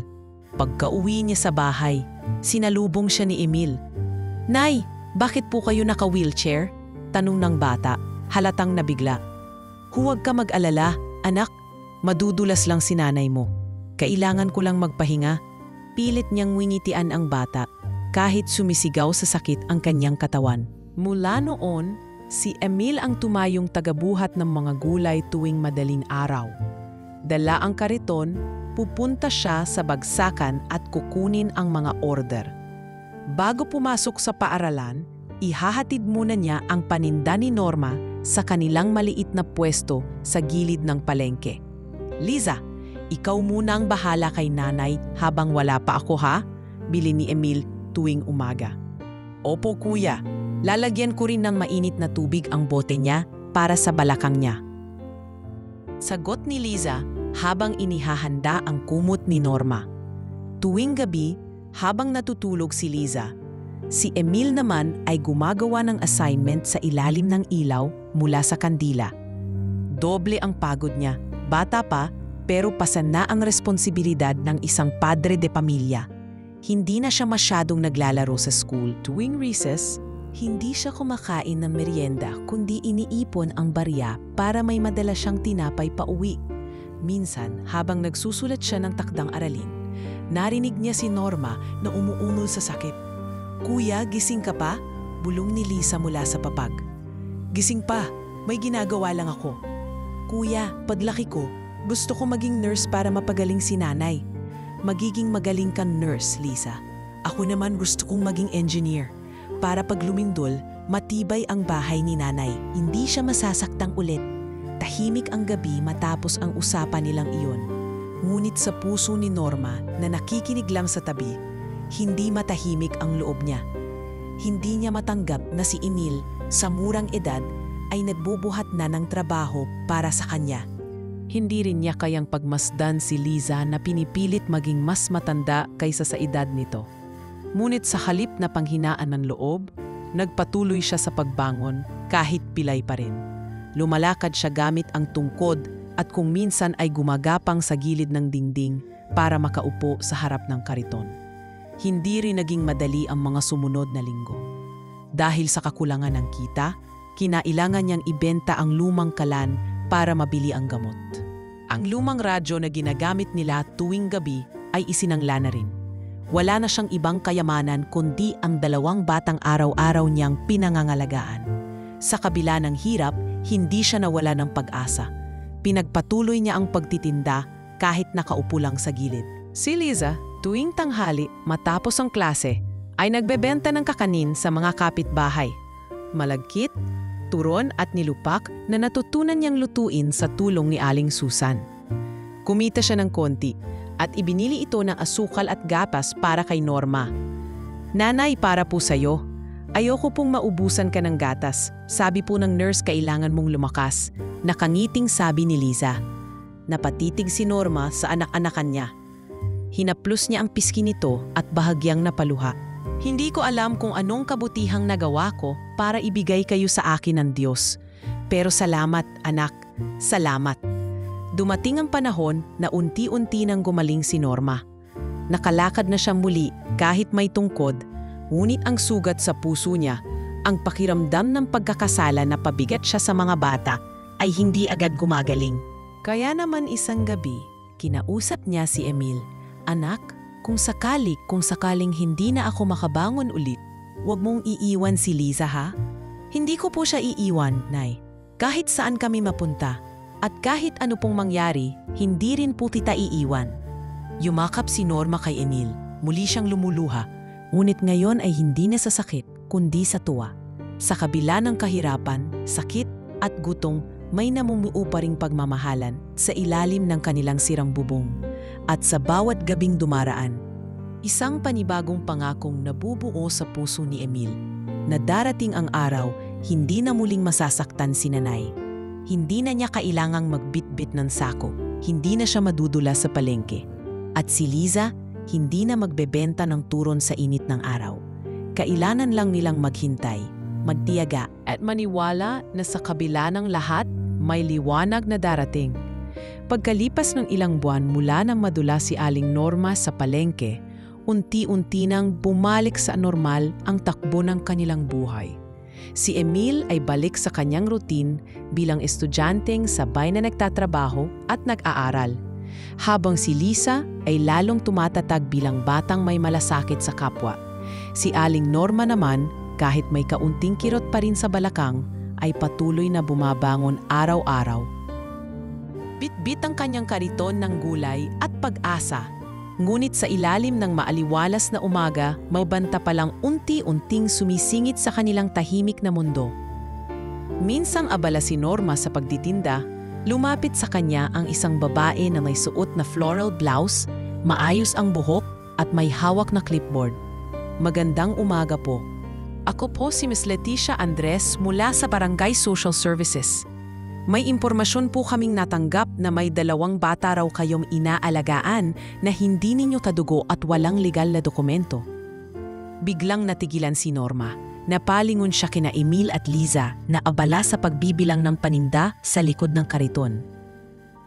Pagka-uwi niya sa bahay, sinalubong siya ni Emil. Nay, bakit po kayo naka-wheelchair? Tanong ng bata, halatang nabigla. Huwag ka mag-alala, anak. Madudulas lang si nanay mo. Kailangan ko lang magpahinga. Pilit niyang wingitian ang bata kahit sumisigaw sa sakit ang kanyang katawan. Mula noon, si Emil ang tumayong tagabuhat ng mga gulay tuwing madaling araw. Dala ang kariton, pupunta siya sa bagsakan at kukunin ang mga order. Bago pumasok sa paaralan, ihahatid muna niya ang paninda ni Norma sa kanilang maliit na pwesto sa gilid ng palengke. Liza, ikaw muna ang bahala kay nanay habang wala pa ako ha? Bili ni Emil tuwing umaga. Opo kuya, lalagyan ko rin ng mainit na tubig ang bote niya para sa balakang niya. Sagot ni Liza habang inihahanda ang kumot ni Norma. Tuwing gabi, habang natutulog si Liza, si Emil naman ay gumagawa ng assignment sa ilalim ng ilaw mula sa kandila. Doble ang pagod niya, bata pa pero pasan na ang responsibilidad ng isang padre de pamilya. Hindi na siya masyadong naglalaro sa school. Tuwing recess, hindi siya kumakain ng merienda kundi iniipon ang barya para may madala siyang tinapay pauwi. Minsan, habang nagsusulat siya ng takdang aralin, narinig niya si Norma na umuunol sa sakit. Kuya, gising ka pa? Bulong ni Lisa mula sa papag. Gising pa, may ginagawa lang ako. Kuya, paglaki ko, gusto ko maging nurse para mapagaling si nanay. Magiging magaling kang nurse, Lisa. Ako naman gusto kong maging engineer. Para pag lumindol, matibay ang bahay ni nanay. Hindi siya masasaktang ulit. Tahimik ang gabi matapos ang usapan nilang iyon. Ngunit sa puso ni Norma na nakikinig lang sa tabi, hindi matahimik ang loob niya. Hindi niya matanggap na si Emil, sa murang edad, ay nagbubuhat na ng trabaho para sa kanya. Hindi rin niya kayang pagmasdan si Liza na pinipilit maging mas matanda kaysa sa edad nito. Ngunit sa halip na panghinaan ng loob, nagpatuloy siya sa pagbangon kahit pilay pa rin. Lumalakad siya gamit ang tungkod at kung minsan ay gumagapang sa gilid ng dingding para makaupo sa harap ng kariton. Hindi rin naging madali ang mga sumunod na linggo. Dahil sa kakulangan ng kita, kinailangan niyang ibenta ang lumang kalan para mabili ang gamot. Ang lumang radyo na ginagamit nila tuwing gabi ay isinangla na rin. Wala na siyang ibang kayamanan kundi ang 2 batang araw-araw niyang pinangangalagaan. Sa kabila ng hirap, hindi siya nawala ng pag-asa. Pinagpatuloy niya ang pagtitinda kahit nakaupo lang sa gilid. Si Liza, tuwing tanghali matapos ang klase, ay nagbebenta ng kakanin sa mga kapitbahay. Malagkit, turon at nilupak na natutunan niyang lutuin sa tulong ni Aling Susan. Kumita siya ng konti at ibinili ito ng asukal at gatas para kay Norma. "Nanay, para po sa'yo. Ayoko pong maubusan ka ng gatas. Sabi po ng nurse kailangan mong lumakas." Nakangiting sabi ni Liza. Napatitig si Norma sa anak-anakan niya. Hinaplos niya ang pisngi nito at bahagyang napaluha. "Hindi ko alam kung anong kabutihang nagawa ko para ibigay kayo sa akin ng Diyos. Pero salamat, anak. Salamat." Dumating ang panahon na unti-unti nang gumaling si Norma. Nakalakad na siya muli kahit may tungkod, ngunit ang sugat sa puso niya, ang pakiramdam ng pagkakasala na pabigat siya sa mga bata, ay hindi agad gumagaling. Kaya naman isang gabi, kinausap niya si Emil. "Anak, kung sakaling hindi na ako makabangon ulit, huwag mong iiwan si Liza, ha?" "Hindi ko po siya iiwan, Nay. Kahit saan kami mapunta, at kahit ano pong mangyari, hindi rin po kita iiwan." Yumakap si Norma kay Emil. Muli siyang lumuluha. Ngunit ngayon ay hindi na sa sakit, kundi sa tuwa. Sa kabila ng kahirapan, sakit at gutom, may namumuo pa ring pagmamahalan sa ilalim ng kanilang sirang bubong. At sa bawat gabing dumaraan, isang panibagong pangakong nabubuo sa puso ni Emil, na darating ang araw, hindi na muling masasaktan si Nanay. Hindi na niya kailangang magbitbit ng sako, hindi na siya madudula sa palengke. At si Liza, hindi na magbebenta ng turon sa init ng araw. Kailangan lang nilang maghintay, magtiyaga at maniwala na sa kabila ng lahat, may liwanag na darating. Pagkalipas ng ilang buwan mula nang madula si Aling Norma sa palengke, unti-unti nang bumalik sa normal ang takbo ng kanilang buhay. Si Emil ay balik sa kanyang routine bilang estudyanteng sabay na nagtatrabaho at nag-aaral. Habang si Liza ay lalong tumatatag bilang batang may malasakit sa kapwa. Si Aling Norma naman, kahit may kaunting kirot pa rin sa balakang, ay patuloy na bumabangon araw-araw. Bit-bit ang kanyang kariton ng gulay at pag-asa. Ngunit sa ilalim ng maaliwalas na umaga, may banta palang unti-unting sumisingit sa kanilang tahimik na mundo. Minsang abala si Norma sa pagtitinda, lumapit sa kanya ang isang babae na may suot na floral blouse, maayos ang buhok at may hawak na clipboard. "Magandang umaga po. Ako po si Miss Leticia Andres mula sa Barangay Social Services. May impormasyon po kaming natanggap na may 2 bata raw kayong inaalagaan na hindi ninyo kadugo at walang legal na dokumento." Biglang natigilan si Norma. Napalingon siya kina Emil at Liza na abala sa pagbibilang ng paninda sa likod ng kariton.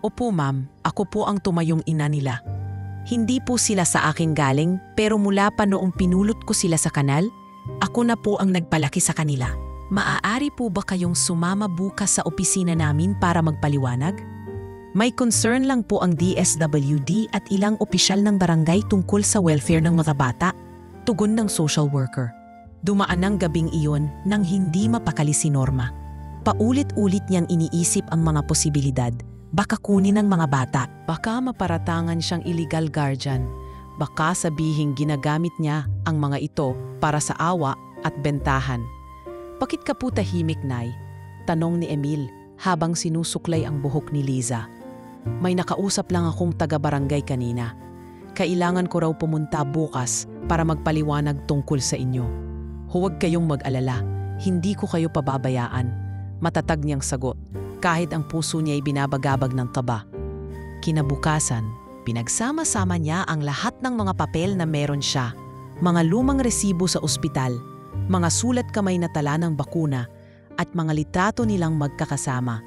"Opo ma'am, ako po ang tumayong ina nila. Hindi po sila sa akin galing pero mula pa noong pinulot ko sila sa kanal, ako na po ang nagpalaki sa kanila. Maaari po ba kayong sumama bukas sa opisina namin para magpaliwanag? May concern lang po ang DSWD at ilang opisyal ng barangay tungkol sa welfare ng mga bata." Tugon ng social worker. Dumaan ang gabing iyon nang hindi mapakali si Norma. Paulit-ulit niyang iniisip ang mga posibilidad. Baka kunin ng mga bata. Baka maparatangan siyang illegal guardian. Baka sabihing ginagamit niya ang mga ito para sa awa at bentahan. "Bakit ka po tahimik, Nay?" tanong ni Emil habang sinusuklay ang buhok ni Liza. "May nakausap lang akong taga-barangay kanina. Kailangan ko raw pumunta bukas para magpaliwanag tungkol sa inyo. Huwag kayong mag-alala, hindi ko kayo pababayaan." Matatag niyang sagot, kahit ang puso niya ay binabagabag ng kaba. Kinabukasan, pinagsama-sama niya ang lahat ng mga papel na meron siya. Mga lumang resibo sa ospital, mga sulat kamay na tala ng bakuna, at mga litrato nilang magkakasama.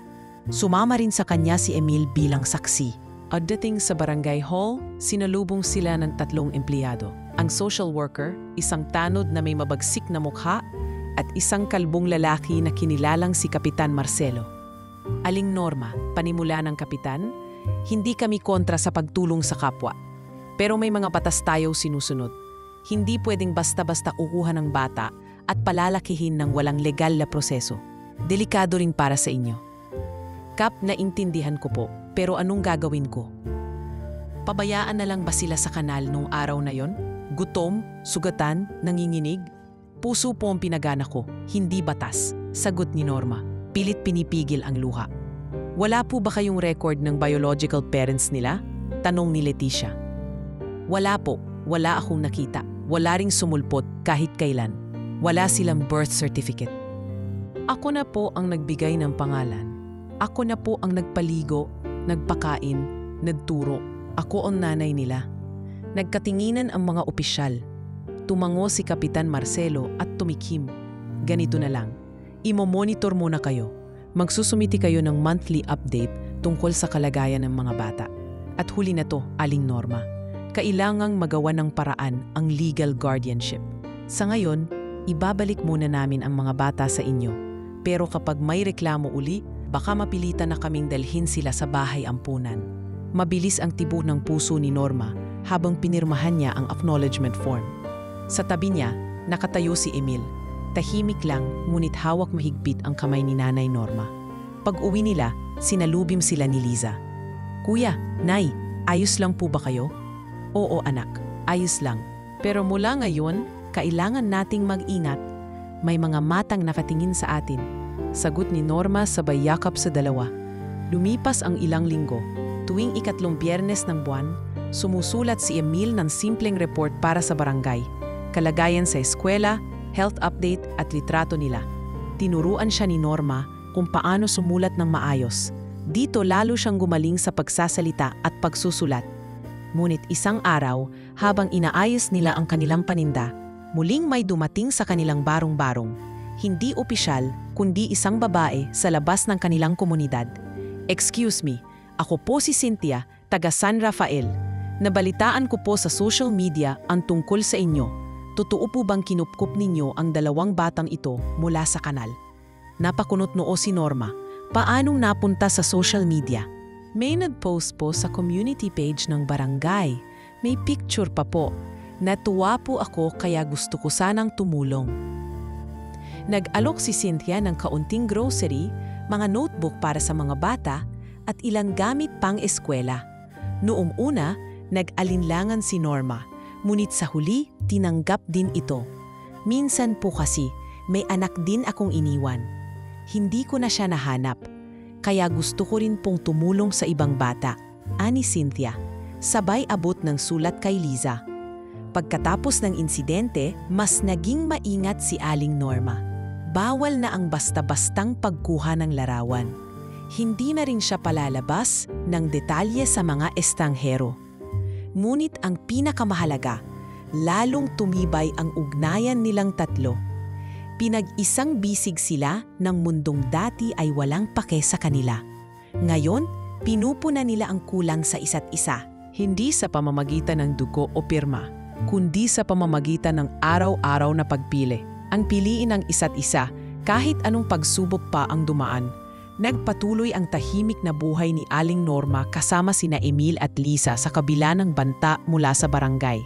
Sumama rin sa kanya si Emil bilang saksi. Pagdating sa barangay hall, sinalubong sila ng 3 empleyado. Ang social worker, isang tanod na may mabagsik na mukha, at isang kalbong lalaki na kinilalang si Kapitan Marcelo. Aling Norma, panimula ng kapitan, hindi kami kontra sa pagtulong sa kapwa. Pero may mga batas tayo sinusunod. Hindi pwedeng basta-basta kukuha ng bata at palalakihin ng walang legal na proseso. Delikado rin para sa inyo. Kap, naintindihan ko po, pero anong gagawin ko? Pabayaan na lang ba sila sa kanal nung araw na yon? Gutom, sugatan, nanginginig? Puso po ang pinagana ko, hindi batas. Sagot ni Norma. Pilit pinipigil ang luha. Wala po ba kayong record ng biological parents nila? Tanong ni Leticia. Wala po, wala akong nakita. Wala ring sumulpot kahit kailan. Wala silang birth certificate. Ako na po ang nagbigay ng pangalan. Ako na po ang nagpaligo, nagpakain, nagturo. Ako ang nanay nila. Nagkatinginan ang mga opisyal. Tumango si Kapitan Marcelo at tumikim. Ganito na lang. Imo-monitor muna kayo. Magsusumiti kayo ng monthly update tungkol sa kalagayan ng mga bata. At huli na to, Aling Norma. Kailangang magawa ng paraan ang legal guardianship. Sa ngayon, ibabalik muna namin ang mga bata sa inyo. Pero kapag may reklamo uli, baka mapilitan na kaming dalhin sila sa bahay ampunan. Mabilis ang tibok ng puso ni Norma habang pinirmahan niya ang acknowledgement form. Sa tabi niya, nakatayo si Emil. Tahimik lang, ngunit hawak mahigpit ang kamay ni Nanay Norma. Pag-uwi nila, sinalubim sila ni Liza. Kuya, Nay, ayos lang po ba kayo? Oo anak, ayos lang. Pero mula ngayon, kailangan nating mag-ingat. May mga matang nakatingin sa atin. Sagot ni Norma sabay yakap sa dalawa. Lumipas ang ilang linggo. Tuwing ikatlong Biyernes ng buwan, sumusulat si Emil ng simpleng report para sa barangay. Kalagayan sa eskwela, health update at litrato nila. Tinuruan siya ni Norma kung paano sumulat ng maayos. Dito lalo siyang gumaling sa pagsasalita at pagsusulat. Ngunit isang araw, habang inaayos nila ang kanilang paninda, muling may dumating sa kanilang barong-barong. Hindi opisyal, kundi isang babae sa labas ng kanilang komunidad. Excuse me, ako po si Cynthia, taga San Rafael. Nabalitaan ko po sa social media ang tungkol sa inyo. Totoo po bang kinupkup ninyo ang dalawang batang ito mula sa kanal? Napakunot noo si Norma. Paanong napunta sa social media? May nag-post po sa community page ng barangay. May picture pa po. Natuwa po ako kaya gusto ko sanang tumulong. Nag-alok si Cynthia ng kaunting grocery, mga notebook para sa mga bata, at ilang gamit pang eskwela. Noong una, nag-alinlangan si Norma, ngunit sa huli, tinanggap din ito. Minsan po kasi, may anak din akong iniwan. Hindi ko na siya nahanap. Kaya gusto ko rin pong tumulong sa ibang bata, ani Cynthia. Sabay abot ng sulat kay Liza. Pagkatapos ng insidente, mas naging maingat si Aling Norma. Bawal na ang basta-bastang pagkuha ng larawan. Hindi na rin siya palalabas ng detalye sa mga estanghero. Ngunit ang pinakamahalaga, lalong tumibay ang ugnayan nilang tatlo. Pinag-isang bisig sila ng mundong dati ay walang pake sa kanila. Ngayon, pinupuna nila ang kulang sa isa't isa. Hindi sa pamamagitan ng dugo o pirma, kundi sa pamamagitan ng araw-araw na pagpili. Ang piliin ng isa't isa kahit anong pagsubok pa ang dumaan. Nagpatuloy ang tahimik na buhay ni Aling Norma kasama sina Emil at Liza sa kabila ng banta mula sa barangay.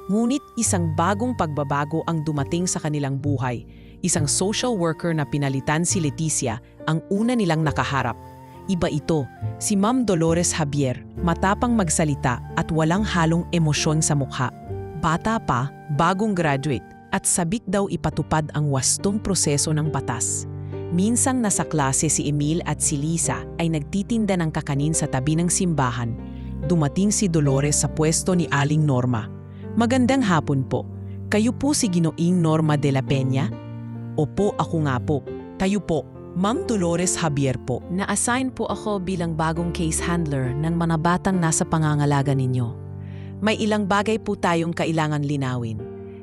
Ngunit isang bagong pagbabago ang dumating sa kanilang buhay. Isang social worker na pinalitan si Leticia ang una nilang nakaharap. Iba ito, si Ma'am Dolores Javier, matapang magsalita at walang halong emosyon sa mukha. Bata pa, bagong graduate, at sabik daw ipatupad ang wastong proseso ng batas. Minsang nasa klase si Emil at si Liza ay nagtitinda ng kakanin sa tabi ng simbahan. Dumating si Dolores sa pwesto ni Aling Norma. Magandang hapon po. Kayo po si Ginoong Norma de la Peña? Opo, ako nga po. Kayo po, Ma'am Dolores Javier po. Na-assign po ako bilang bagong case handler ng mga batang nasa pangangalaga ninyo. May ilang bagay po tayong kailangan linawin.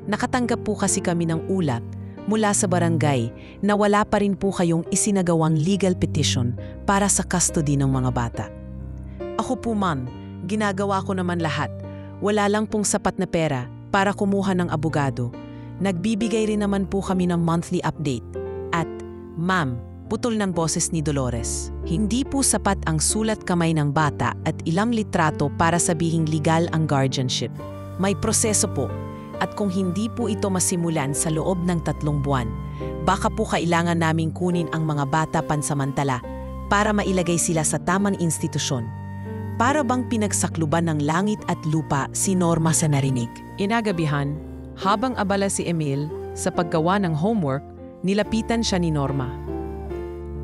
Nakatanggap po kasi kami ng ulat mula sa barangay na wala pa rin po kayong isinagawang legal petition para sa custody ng mga bata. Ako po ma'am, ginagawa ko naman lahat. Wala lang pong sapat na pera para kumuha ng abogado. Nagbibigay rin naman po kami ng monthly update. At, ma'am, Putol ng boses ni Dolores. Hindi po sapat ang sulat kamay ng bata at ilang litrato para sabihing legal ang guardianship. May proseso po. At kung hindi po ito masimulan sa loob ng 3 buwan, baka po kailangan naming kunin ang mga bata pansamantala para mailagay sila sa tamang institusyon. Para bang pinagsakluban ng langit at lupa si Norma sa narinig. Inagabihan, habang abala si Emil sa paggawa ng homework, nilapitan siya ni Norma.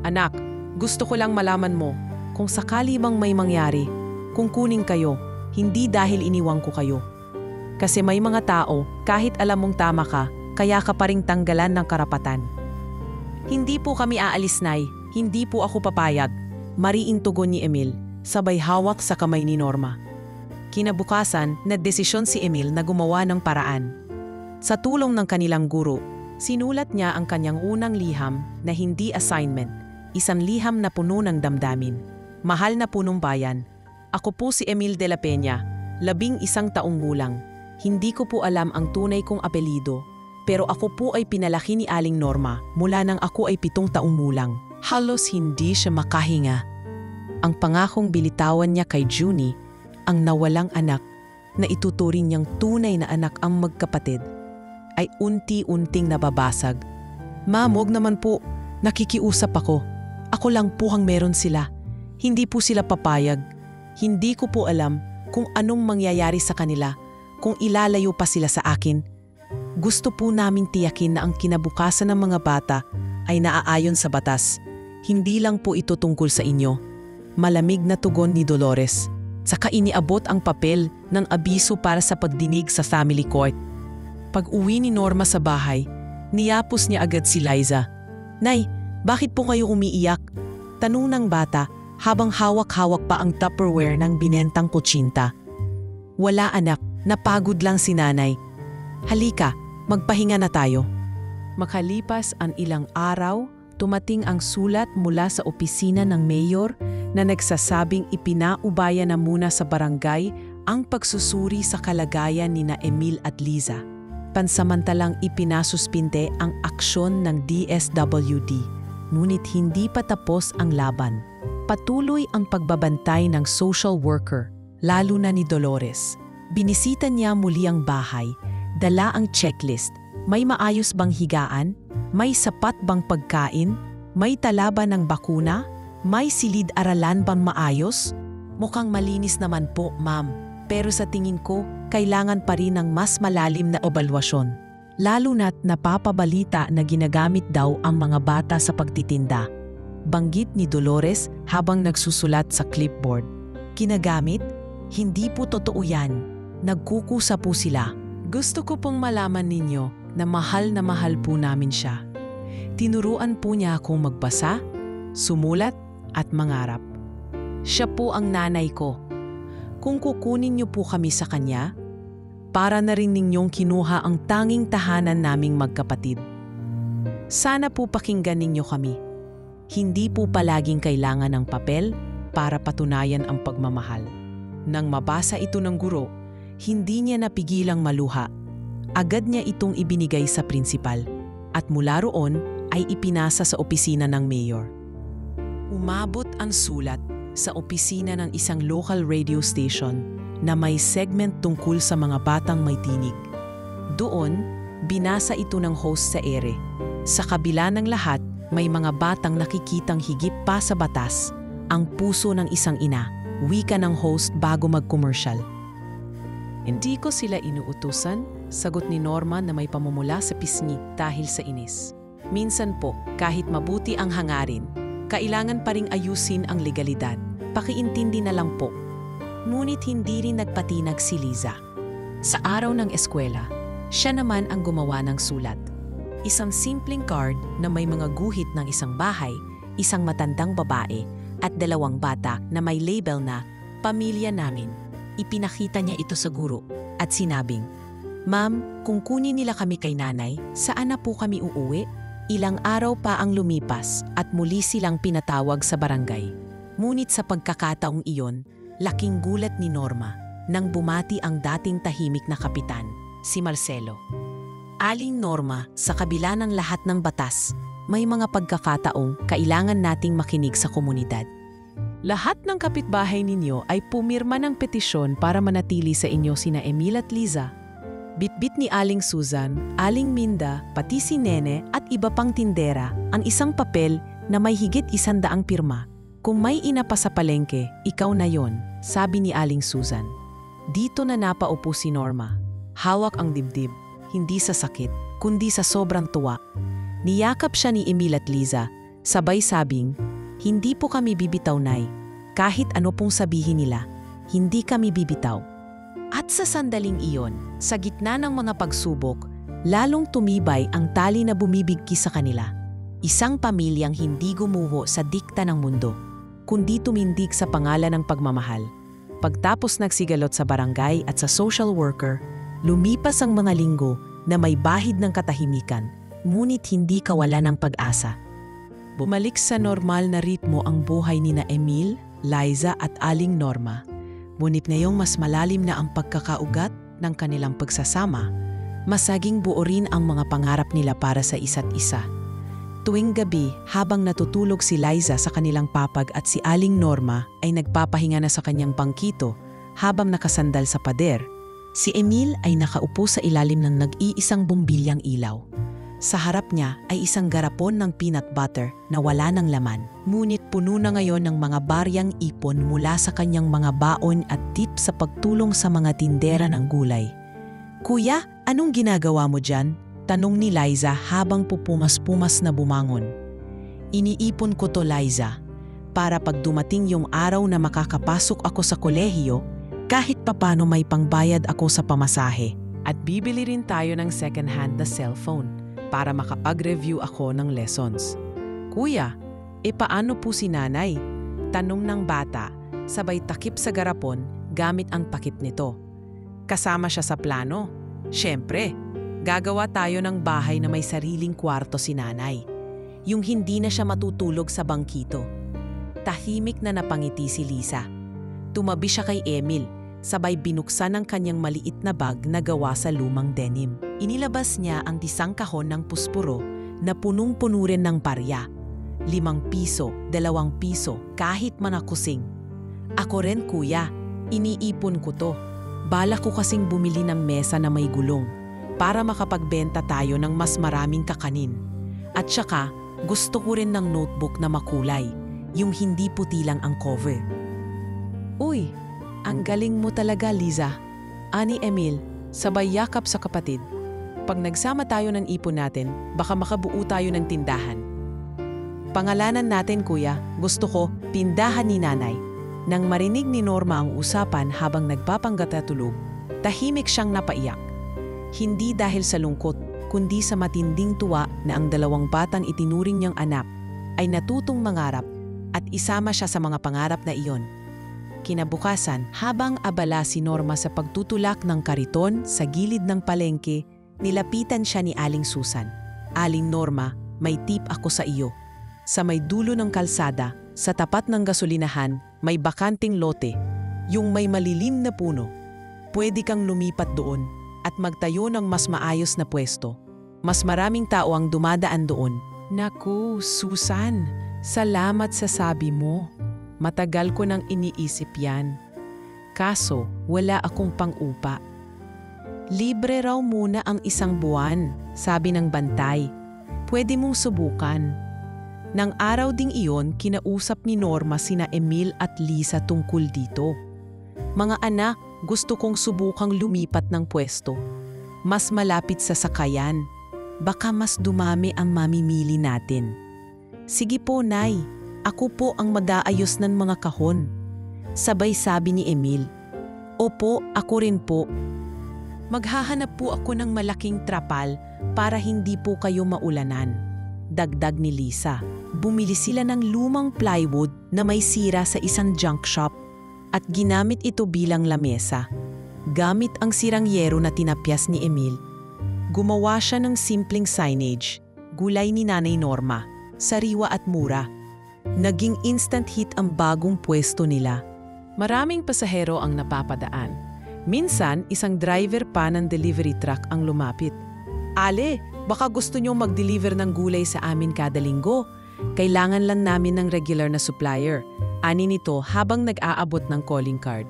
Anak, gusto ko lang malaman mo kung sakali bang may mangyari, kung kunin kayo, hindi dahil iniwang ko kayo. Kasi may mga tao, kahit alam mong tama ka, kaya ka pa ring tanggalan ng karapatan. Hindi po kami aalis, Nay. Hindi po ako papayag. Mariing tugon ni Emil, sabay hawak sa kamay ni Norma. Kinabukasan, nagdesisyon si Emil na gumawa ng paraan. Sa tulong ng kanilang guro, sinulat niya ang kanyang unang liham na hindi assignment, isang liham na puno ng damdamin. Mahal na punong bayan, ako po si Emil de la Peña, 11 taong gulang. Hindi ko po alam ang tunay kong apelido, pero ako po ay pinalaki ni Aling Norma mula nang ako ay 7 taong gulang. Halos hindi siya makahinga. Ang pangakong bilitawan niya kay Junie, ang nawalang anak, na ituturing niyang tunay na anak ang magkapatid, ay unti-unting nababasag. Ma'am, wag naman po, nakikiusap ako. Ako lang po ang meron sila. Hindi po sila papayag. Hindi ko po alam kung anong mangyayari sa kanila kung ilalayo pa sila sa akin. Gusto po naming tiyakin na ang kinabukasan ng mga bata ay naaayon sa batas. Hindi lang po ito tungkol sa inyo. Malamig na tugon ni Dolores. Saka iniabot ang papel ng abiso para sa pagdinig sa family court. Pag-uwi ni Norma sa bahay, niyapos niya agad si Liza. Nay, bakit po kayo umiiyak? Tanong ng bata habang hawak-hawak pa ang Tupperware ng binentang kutsinta. Wala anak, napagod lang si nanay. Halika, magpahinga na tayo. Makalipas ang ilang araw, tumating ang sulat mula sa opisina ng mayor na nagsasabing ipinaubaya na muna sa barangay ang pagsusuri sa kalagayan ni na Emil at Liza. Pansamantalang ipinasuspinde ang aksyon ng DSWD, ngunit hindi pa tapos ang laban. Patuloy ang pagbabantay ng social worker, lalo na ni Dolores. Binisita niya muli ang bahay, dala ang checklist. May maayos bang higaan? May sapat bang pagkain? May tala ba ng bakuna? May silid-aralan bang maayos? Mukhang malinis naman po, ma'am. Pero sa tingin ko, kailangan pa rin ng mas malalim na ebalwasyon. Lalo na't napapabalita na ginagamit daw ang mga bata sa pagtitinda. Banggit ni Dolores habang nagsusulat sa clipboard. Ginagamit? Hindi po totoo yan. Nagkukusa po sila. Gusto ko pong malaman ninyo na mahal po namin siya. Tinuruan po niya akong magbasa, sumulat at mangarap. Siya po ang nanay ko. Kung kukunin niyo po kami sa kanya, para na rin ninyong kinuha ang tanging tahanan naming magkapatid. Sana po pakinggan ninyo kami. Hindi po palaging kailangan ng papel para patunayan ang pagmamahal. Nang mabasa ito ng guro, hindi niya napigilang maluha. Agad niya itong ibinigay sa prinsipal at mula roon ay ipinasa sa opisina ng mayor. Umabot ang sulat sa opisina ng isang local radio station na may segment tungkol sa mga batang may tinig. Doon, binasa ito ng host sa ere. Sa kabila ng lahat, may mga batang nakikitang higit pa sa batas, ang puso ng isang ina, wika ng host bago mag-commercial. Hindi ko sila inuutusan, sagot ni Norma na may pamumula sa pisngi dahil sa inis. Minsan po, kahit mabuti ang hangarin, kailangan pa ring ayusin ang legalidad. Pakiintindi na lang po. Ngunit hindi rin nagpatinag si Liza. Sa araw ng eskwela, siya naman ang gumawa ng sulat. Isang simpleng card na may mga guhit ng isang bahay, isang matandang babae, at 2 bata na may label na Pamilya Namin. Ipinakita niya ito sa guro at sinabing, Ma'am, kung kunin nila kami kay nanay, saan na po kami uuwi? Ilang araw pa ang lumipas at muli silang pinatawag sa barangay. Ngunit sa pagkakataong iyon, laking gulat ni Norma nang bumati ang dating tahimik na kapitan, si Marcelo. Aling Norma, sa kabila ng lahat ng batas, may mga pagkakataong kailangan nating makinig sa komunidad. Lahat ng kapitbahay ninyo ay pumirma ng petisyon para manatili sa inyo sina Emil at Liza. Bitbit ni Aling Susan, Aling Minda, pati si Nene at iba pang tindera ang isang papel na may higit 100 pirma. Kung may inapa sa palengke, ikaw na yon, sabi ni Aling Susan. Dito na napaupo si Norma. Hawak ang dibdib, hindi sa sakit, kundi sa sobrang tuwa. Niyakap siya ni Emil at Liza, sabay sabing, "Hindi po kami bibitaw, Nay. Kahit ano pong sabihin nila, hindi kami bibitaw." At sa sandaling iyon, sa gitna ng mga pagsubok, lalong tumibay ang tali na bumibigki sa kanila. Isang pamilyang hindi gumuho sa dikta ng mundo, kundi tumindig sa pangalan ng pagmamahal. Pagtapos nagsigalot sa barangay at sa social worker, lumipas ang mga linggo na may bahid ng katahimikan, ngunit hindi kawala ng pag-asa. Bumalik sa normal na ritmo ang buhay ni na Emil, Liza at Aling Norma. Ngunit ngayong mas malalim na ang pagkakaugat ng kanilang pagsasama, masaging buo rin ang mga pangarap nila para sa isa't isa. Tuwing gabi, habang natutulog si Liza sa kanilang papag at si Aling Norma ay nagpapahinga na sa kanyang bangkito habang nakasandal sa pader, si Emil ay nakaupo sa ilalim ng nag-iisang bumbilyang ilaw. Sa harap niya ay isang garapon ng peanut butter na wala ng laman. Ngunit puno na ngayon ng mga baryang ipon mula sa kanyang mga baon at tip sa pagtulong sa mga tindera ng gulay. "Kuya, anong ginagawa mo dyan?" tanong ni Liza habang pupumas-pumas na bumangon. "Iniipon ko to, Liza, para pag dumating yung araw na makakapasok ako sa kolehiyo, kahit papano may pangbayad ako sa pamasahe. At bibili rin tayo ng second-hand na cellphone para makapag-review ako ng lessons." "Kuya, paano po si nanay?" tanong ng bata, sabay takip sa garapon gamit ang takip nito. "Kasama siya sa plano. Siyempre, gagawa tayo ng bahay na may sariling kwarto si nanay. Yung hindi na siya matutulog sa bangkito." Tahimik na napangiti si Liza. Tumabi siya kay Emil, sabay binuksan ang kanyang maliit na bag na gawa sa lumang denim. Inilabas niya ang isang kahon ng puspuro na punong-puno rin ng parya. 5 piso, 2 piso, kahit manakusing. "Ako rin, kuya. Iniipon ko to. Balak ko kasing bumili ng mesa na may gulong para makapagbenta tayo ng mas maraming kakanin. At saka, gusto ko rin ng notebook na makulay, yung hindi puti lang ang cover." "Uy, ang galing mo talaga, Liza," ani Emil, sabay yakap sa kapatid. "Pag nagsama tayo ng ipon natin, baka makabuo tayo ng tindahan." "Pangalanan natin, kuya. Gusto ko, tindahan ni nanay." Nang marinig ni Norma ang usapan habang nagpapanggatatulog, tahimik siyang napaiyak. Hindi dahil sa lungkot, kundi sa matinding tuwa na ang 2 batang itinuring niyang anak ay natutong mangarap at isama siya sa mga pangarap na iyon. Kinabukasan, habang abala si Norma sa pagtutulak ng kariton sa gilid ng palengke, nilapitan siya ni Aling Susan. "Aling Norma, may tip ako sa iyo. Sa may dulo ng kalsada, sa tapat ng gasolinahan, may bakanting lote, yung may malilim na puno. Pwede kang lumipat doon at magtayo ng mas maayos na pwesto. Mas maraming tao ang dumadaan doon." "Naku, Susan, salamat sa sabi mo. Matagal ko nang iniisip yan. Kaso, wala akong pang-upa." "Libre raw muna ang 1 buwan, sabi ng bantay. Pwede mong subukan." Nang araw ding iyon, kinausap ni Norma sina Emil at Liza tungkol dito. "Mga anak, gusto kong subukang lumipat ng pwesto. Mas malapit sa sakayan. Baka mas dumami ang mamimili natin." "Sige po, Nay. Ako po ang mag-aayos ng mga kahon." Sabay sabi ni Emil. "Opo, ako rin po. Maghahanap po ako ng malaking trapal para hindi po kayo maulanan." Dagdag ni Liza. Bumili sila ng lumang plywood na may sira sa isang junk shop at ginamit ito bilang lamesa. Gamit ang sirang yero na tinapyas ni Emil, gumawa siya ng simpleng signage, "Gulay ni Nanay Norma, sariwa at mura." Naging instant hit ang bagong pwesto nila. Maraming pasahero ang napapadaan. Minsan, isang driver pa ng delivery truck ang lumapit. "Ale, Baka gusto nyo mag-deliver ng gulay sa amin kada linggo. Kailangan lang namin ng regular na supplier. Ani nito habang nag-aabot ng calling card.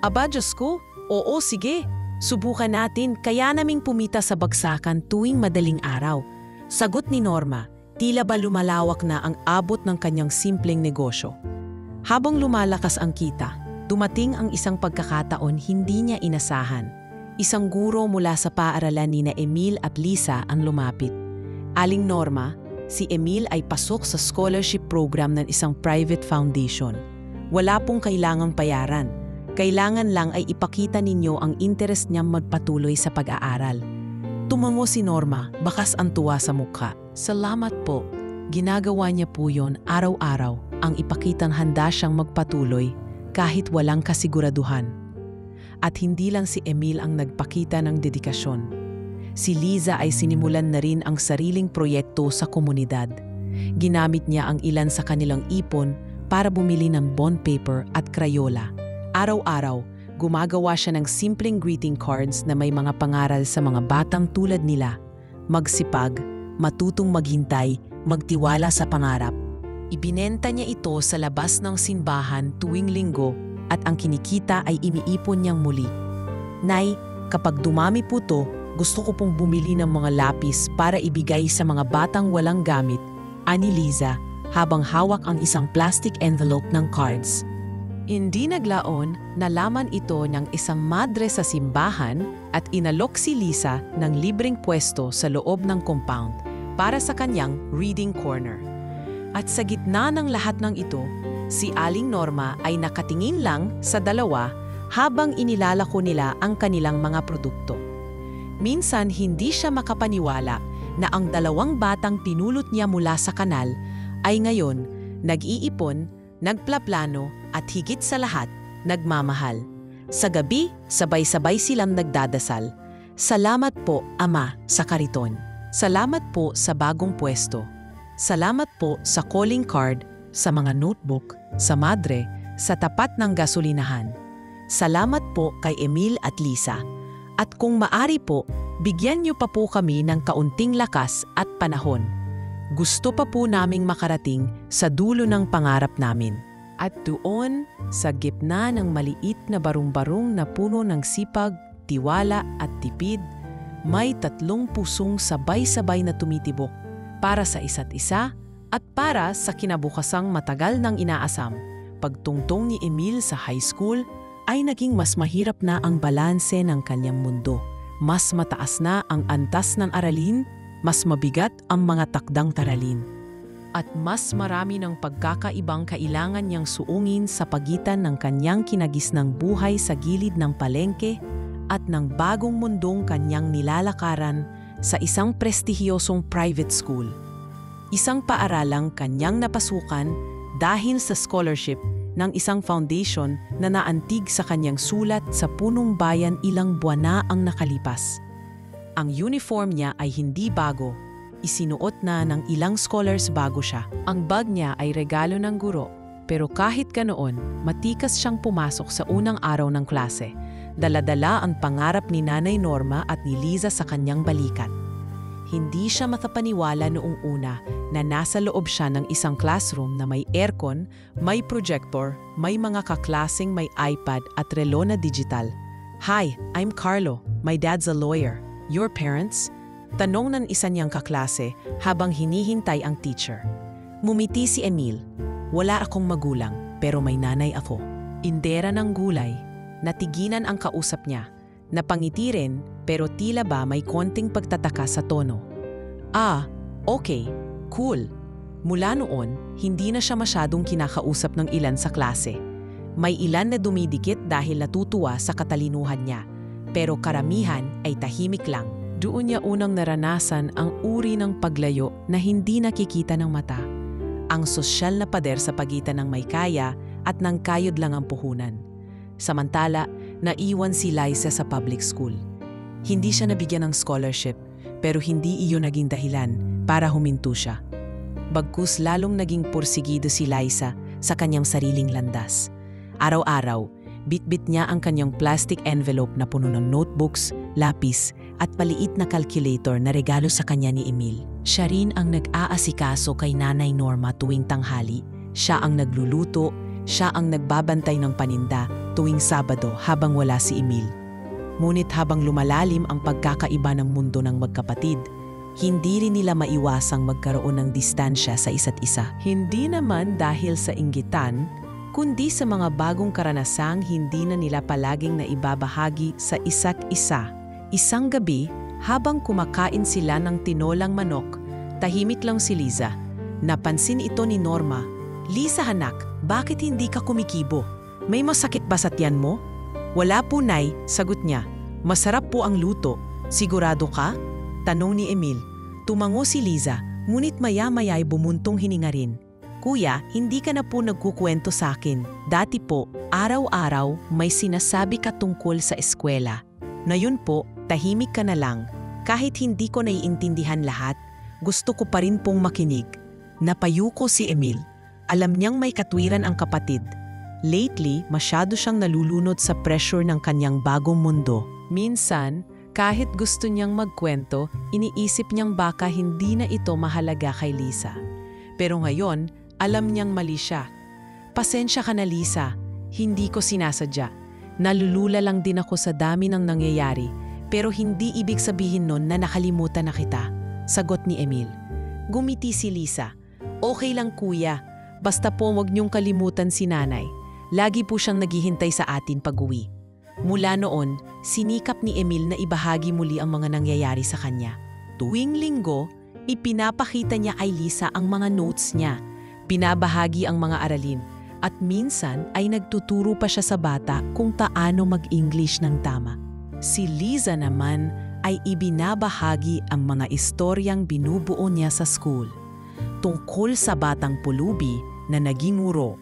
Aba, Diyos ko, oo sige. Subukan natin, kaya naming pumita sa bagsakan tuwing madaling araw. Sagot ni Norma, tila ba lumalawak na ang abot ng kanyang simpleng negosyo. Habang lumalakas ang kita, dumating ang isang pagkakataon hindi niya inasahan. Isang guro mula sa paaralan ni Emil at Lisa ang lumapit. Aling Norma, si Emil ay pasok sa scholarship program ng isang private foundation. Wala pong kailangang bayaran. Kailangan lang ay ipakita ninyo ang interest niyang magpatuloy sa pag-aaral. Tumango si Norma, bakas ang tuwa sa mukha. Salamat po. Ginagawa niya po yon araw-araw ang ipakitang handa siyang magpatuloy kahit walang kasiguraduhan. At hindi lang si Emil ang nagpakita ng dedikasyon. Si Liza ay sinimulan na rin ang sariling proyekto sa komunidad. Ginamit niya ang ilan sa kanilang ipon para bumili ng bond paper at Crayola. Araw-araw, gumagawa siya ng simpleng greeting cards na may mga pangaral sa mga batang tulad nila. Magsipag, matutong maghintay, magtiwala sa pangarap. Ibinenta niya ito sa labas ng simbahan tuwing linggo at ang kinikita ay iniipon niyang muli. Nay, kapag dumami po to, gusto ko pong bumili ng mga lapis para ibigay sa mga batang walang gamit, ani Liza, habang hawak ang isang plastic envelope ng cards. Hindi naglaon, nalaman ito ng isang madre sa simbahan at inalok si Lisa ng libreng pwesto sa loob ng compound para sa kanyang reading corner. At sa gitna ng lahat ng ito, si Aling Norma ay nakatingin lang sa dalawa habang inilalako nila ang kanilang mga produkto. Minsan hindi siya makapaniwala na ang dalawang batang pinulot niya mula sa kanal ay ngayon nag-iipon, nagplaplano at higit sa lahat, nagmamahal. Sa gabi, sabay-sabay silang nagdadasal. Salamat po, Ama, sa kariton. Salamat po sa bagong pwesto. Salamat po sa calling card, sa mga notebook, sa madre, sa tapat ng gasolinahan. Salamat po kay Emil at Lisa. At kung maari po, bigyan niyo pa po kami ng kaunting lakas at panahon. Gusto pa po naming makarating sa dulo ng pangarap namin. At doon, sa gitna ng maliit na barong-barong na puno ng sipag, tiwala at tipid, may 3 pusong sabay-sabay na tumitibok para sa isa't isa at para sa kinabukasang matagal nang inaasam. Pagtungtong ni Emil sa high school ay naging mas mahirap na ang balanse ng kanyang mundo. Mas mataas na ang antas ng aralin, mas mabigat ang mga takdang taralin. At mas marami ng pagkakaibang kailangan niyang suungin sa pagitan ng kanyang kinagisnang buhay sa gilid ng palengke at ng bagong mundong kanyang nilalakaran sa isang prestihiyosong private school. Isang paaralang kanyang napasukan dahil sa scholarship ng isang foundation na naantig sa kanyang sulat sa punong bayan ilang buwan na ang nakalipas. Ang uniform niya ay hindi bago. Isinuot na ng ilang scholars bago siya. Ang bag niya ay regalo ng guro, pero kahit ganoon, matikas siyang pumasok sa unang araw ng klase. Dala-dala ang pangarap ni Nanay Norma at ni Liza sa kanyang balikat. Hindi siya makapaniwala noong una na nasa loob siya ng isang classroom na may aircon, may projector, may mga kaklaseng may iPad at relo na digital. Hi, I'm Carlo. My dad's a lawyer. Your parents? Tanong ng isa niyang kaklase habang hinihintay ang teacher. Mumiti si Emil. Wala akong magulang, pero may nanay ako. Indera ng gulay. Natiginan ang kausap niya. Napangiti rin, pero tila ba may konting pagtataka sa tono. Ah, okay, cool. Mula noon, hindi na siya masyadong kinakausap ng ilan sa klase. May ilan na dumidikit dahil natutuwa sa katalinuhan niya, pero karamihan ay tahimik lang. Doon niya unang naranasan ang uri ng paglayo na hindi nakikita ng mata. Ang sosyal na pader sa pagitan ng may kaya at ng kayod lang ang puhunan. Samantala, naiwan si Liza sa public school. Hindi siya nabigyan ng scholarship, pero hindi iyon naging dahilan para huminto siya. Bagkus lalong naging porsigido si Liza sa kanyang sariling landas. Araw-araw, Bitbit niya ang kanyang plastic envelope na puno ng notebooks, lapis, at paliit na calculator na regalo sa kanya ni Emil. Siya rin ang nag-aasikaso kay Nanay Norma tuwing tanghali. Siya ang nagluluto, siya ang nagbabantay ng paninda tuwing Sabado habang wala si Emil. Ngunit habang lumalalim ang pagkakaiba ng mundo ng magkapatid, hindi rin nila maiwasang magkaroon ng distansya sa isa't isa. Hindi naman dahil sa inggitan, kundi sa mga bagong karanasang hindi na nila palaging naibabahagi sa isa't isa. Isang gabi, habang kumakain sila ng tinolang manok, tahimik lang si Liza. Napansin ito ni Norma. "Liza, anak, bakit hindi ka kumikibo? May masakit ba sa tiyan mo?" "Wala po, Nay," sagot niya. "Masarap po ang luto. Sigurado ka?" tanong ni Emil. Tumango si Liza, ngunit maya-maya ay bumuntong hininga rin. "Kuya, hindi ka na po nagkukwento sa akin. Dati po, araw-araw may sinasabi ka tungkol sa eskwela. Ngayon po, tahimik ka na lang. Kahit hindi ko naiintindihan lahat, gusto ko pa rin pong makinig." Napayuko si Emil. Alam niyang may katwiran ang kapatid. Lately, masyado siyang nalulunod sa pressure ng kanyang bagong mundo. Minsan, kahit gusto niyang magkwento, iniisip niyang baka hindi na ito mahalaga kay Liza. Pero ngayon, alam niyang mali siya. "Pasensya ka na, Liza. Hindi ko sinasadya. Nalulula lang din ako sa dami ng nangyayari, pero hindi ibig sabihin nun na nakalimutan na kita," sagot ni Emil. Gumiti si Liza. "Okay lang, kuya. Basta po wag niyong kalimutan si nanay. Lagi po siyang naghihintay sa atin pag-uwi." Mula noon, sinikap ni Emil na ibahagi muli ang mga nangyayari sa kanya. Tuwing linggo, ipinapakita niya kay Liza ang mga notes niya, pinabahagi ang mga aralin, at minsan ay nagtuturo pa siya sa bata kung paano mag-English ng tama. Si Liza naman ay ibinabahagi ang mga istoryang binubuo niya sa school, tungkol sa batang pulubi na naging uro,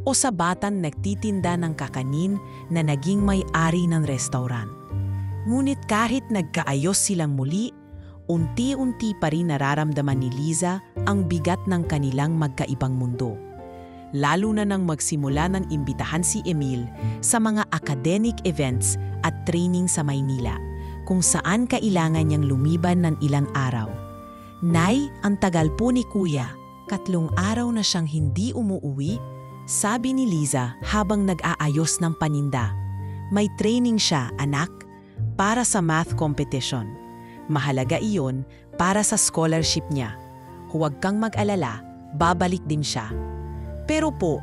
o sa batang nagtitinda ng kakanin na naging may-ari ng restaurant. Ngunit kahit nagkaayos silang muli, unti-unti pa rin nararamdaman ni Liza ang bigat ng kanilang magkaibang mundo. Lalo na nang magsimula ng imbitahan si Emil sa mga academic events at training sa Maynila, kung saan kailangan niyang lumiban ng ilang araw. "Nay, ang tagal po ni Kuya. 3 araw na siyang hindi umuuwi," sabi ni Liza habang nag-aayos ng paninda. "May training siya, anak, para sa math competition. Mahalaga iyon para sa scholarship niya. Huwag kang mag-alala, babalik din siya." Pero po,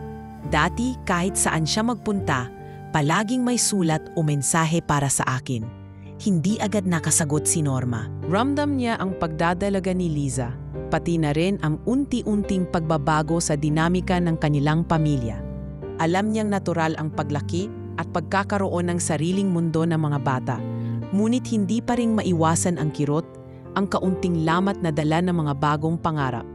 dati kahit saan siya magpunta, palaging may sulat o mensahe para sa akin. Hindi agad nakasagot si Norma. Ramdam niya ang pagdadalaga ni Liza, pati na rin ang unti-unting pagbabago sa dinamika ng kanilang pamilya. Alam niyang natural ang paglaki at pagkakaroon ng sariling mundo ng mga bata, ngunit hindi pa rin maiwasan ang kirot, ang kaunting lamat na dala ng mga bagong pangarap.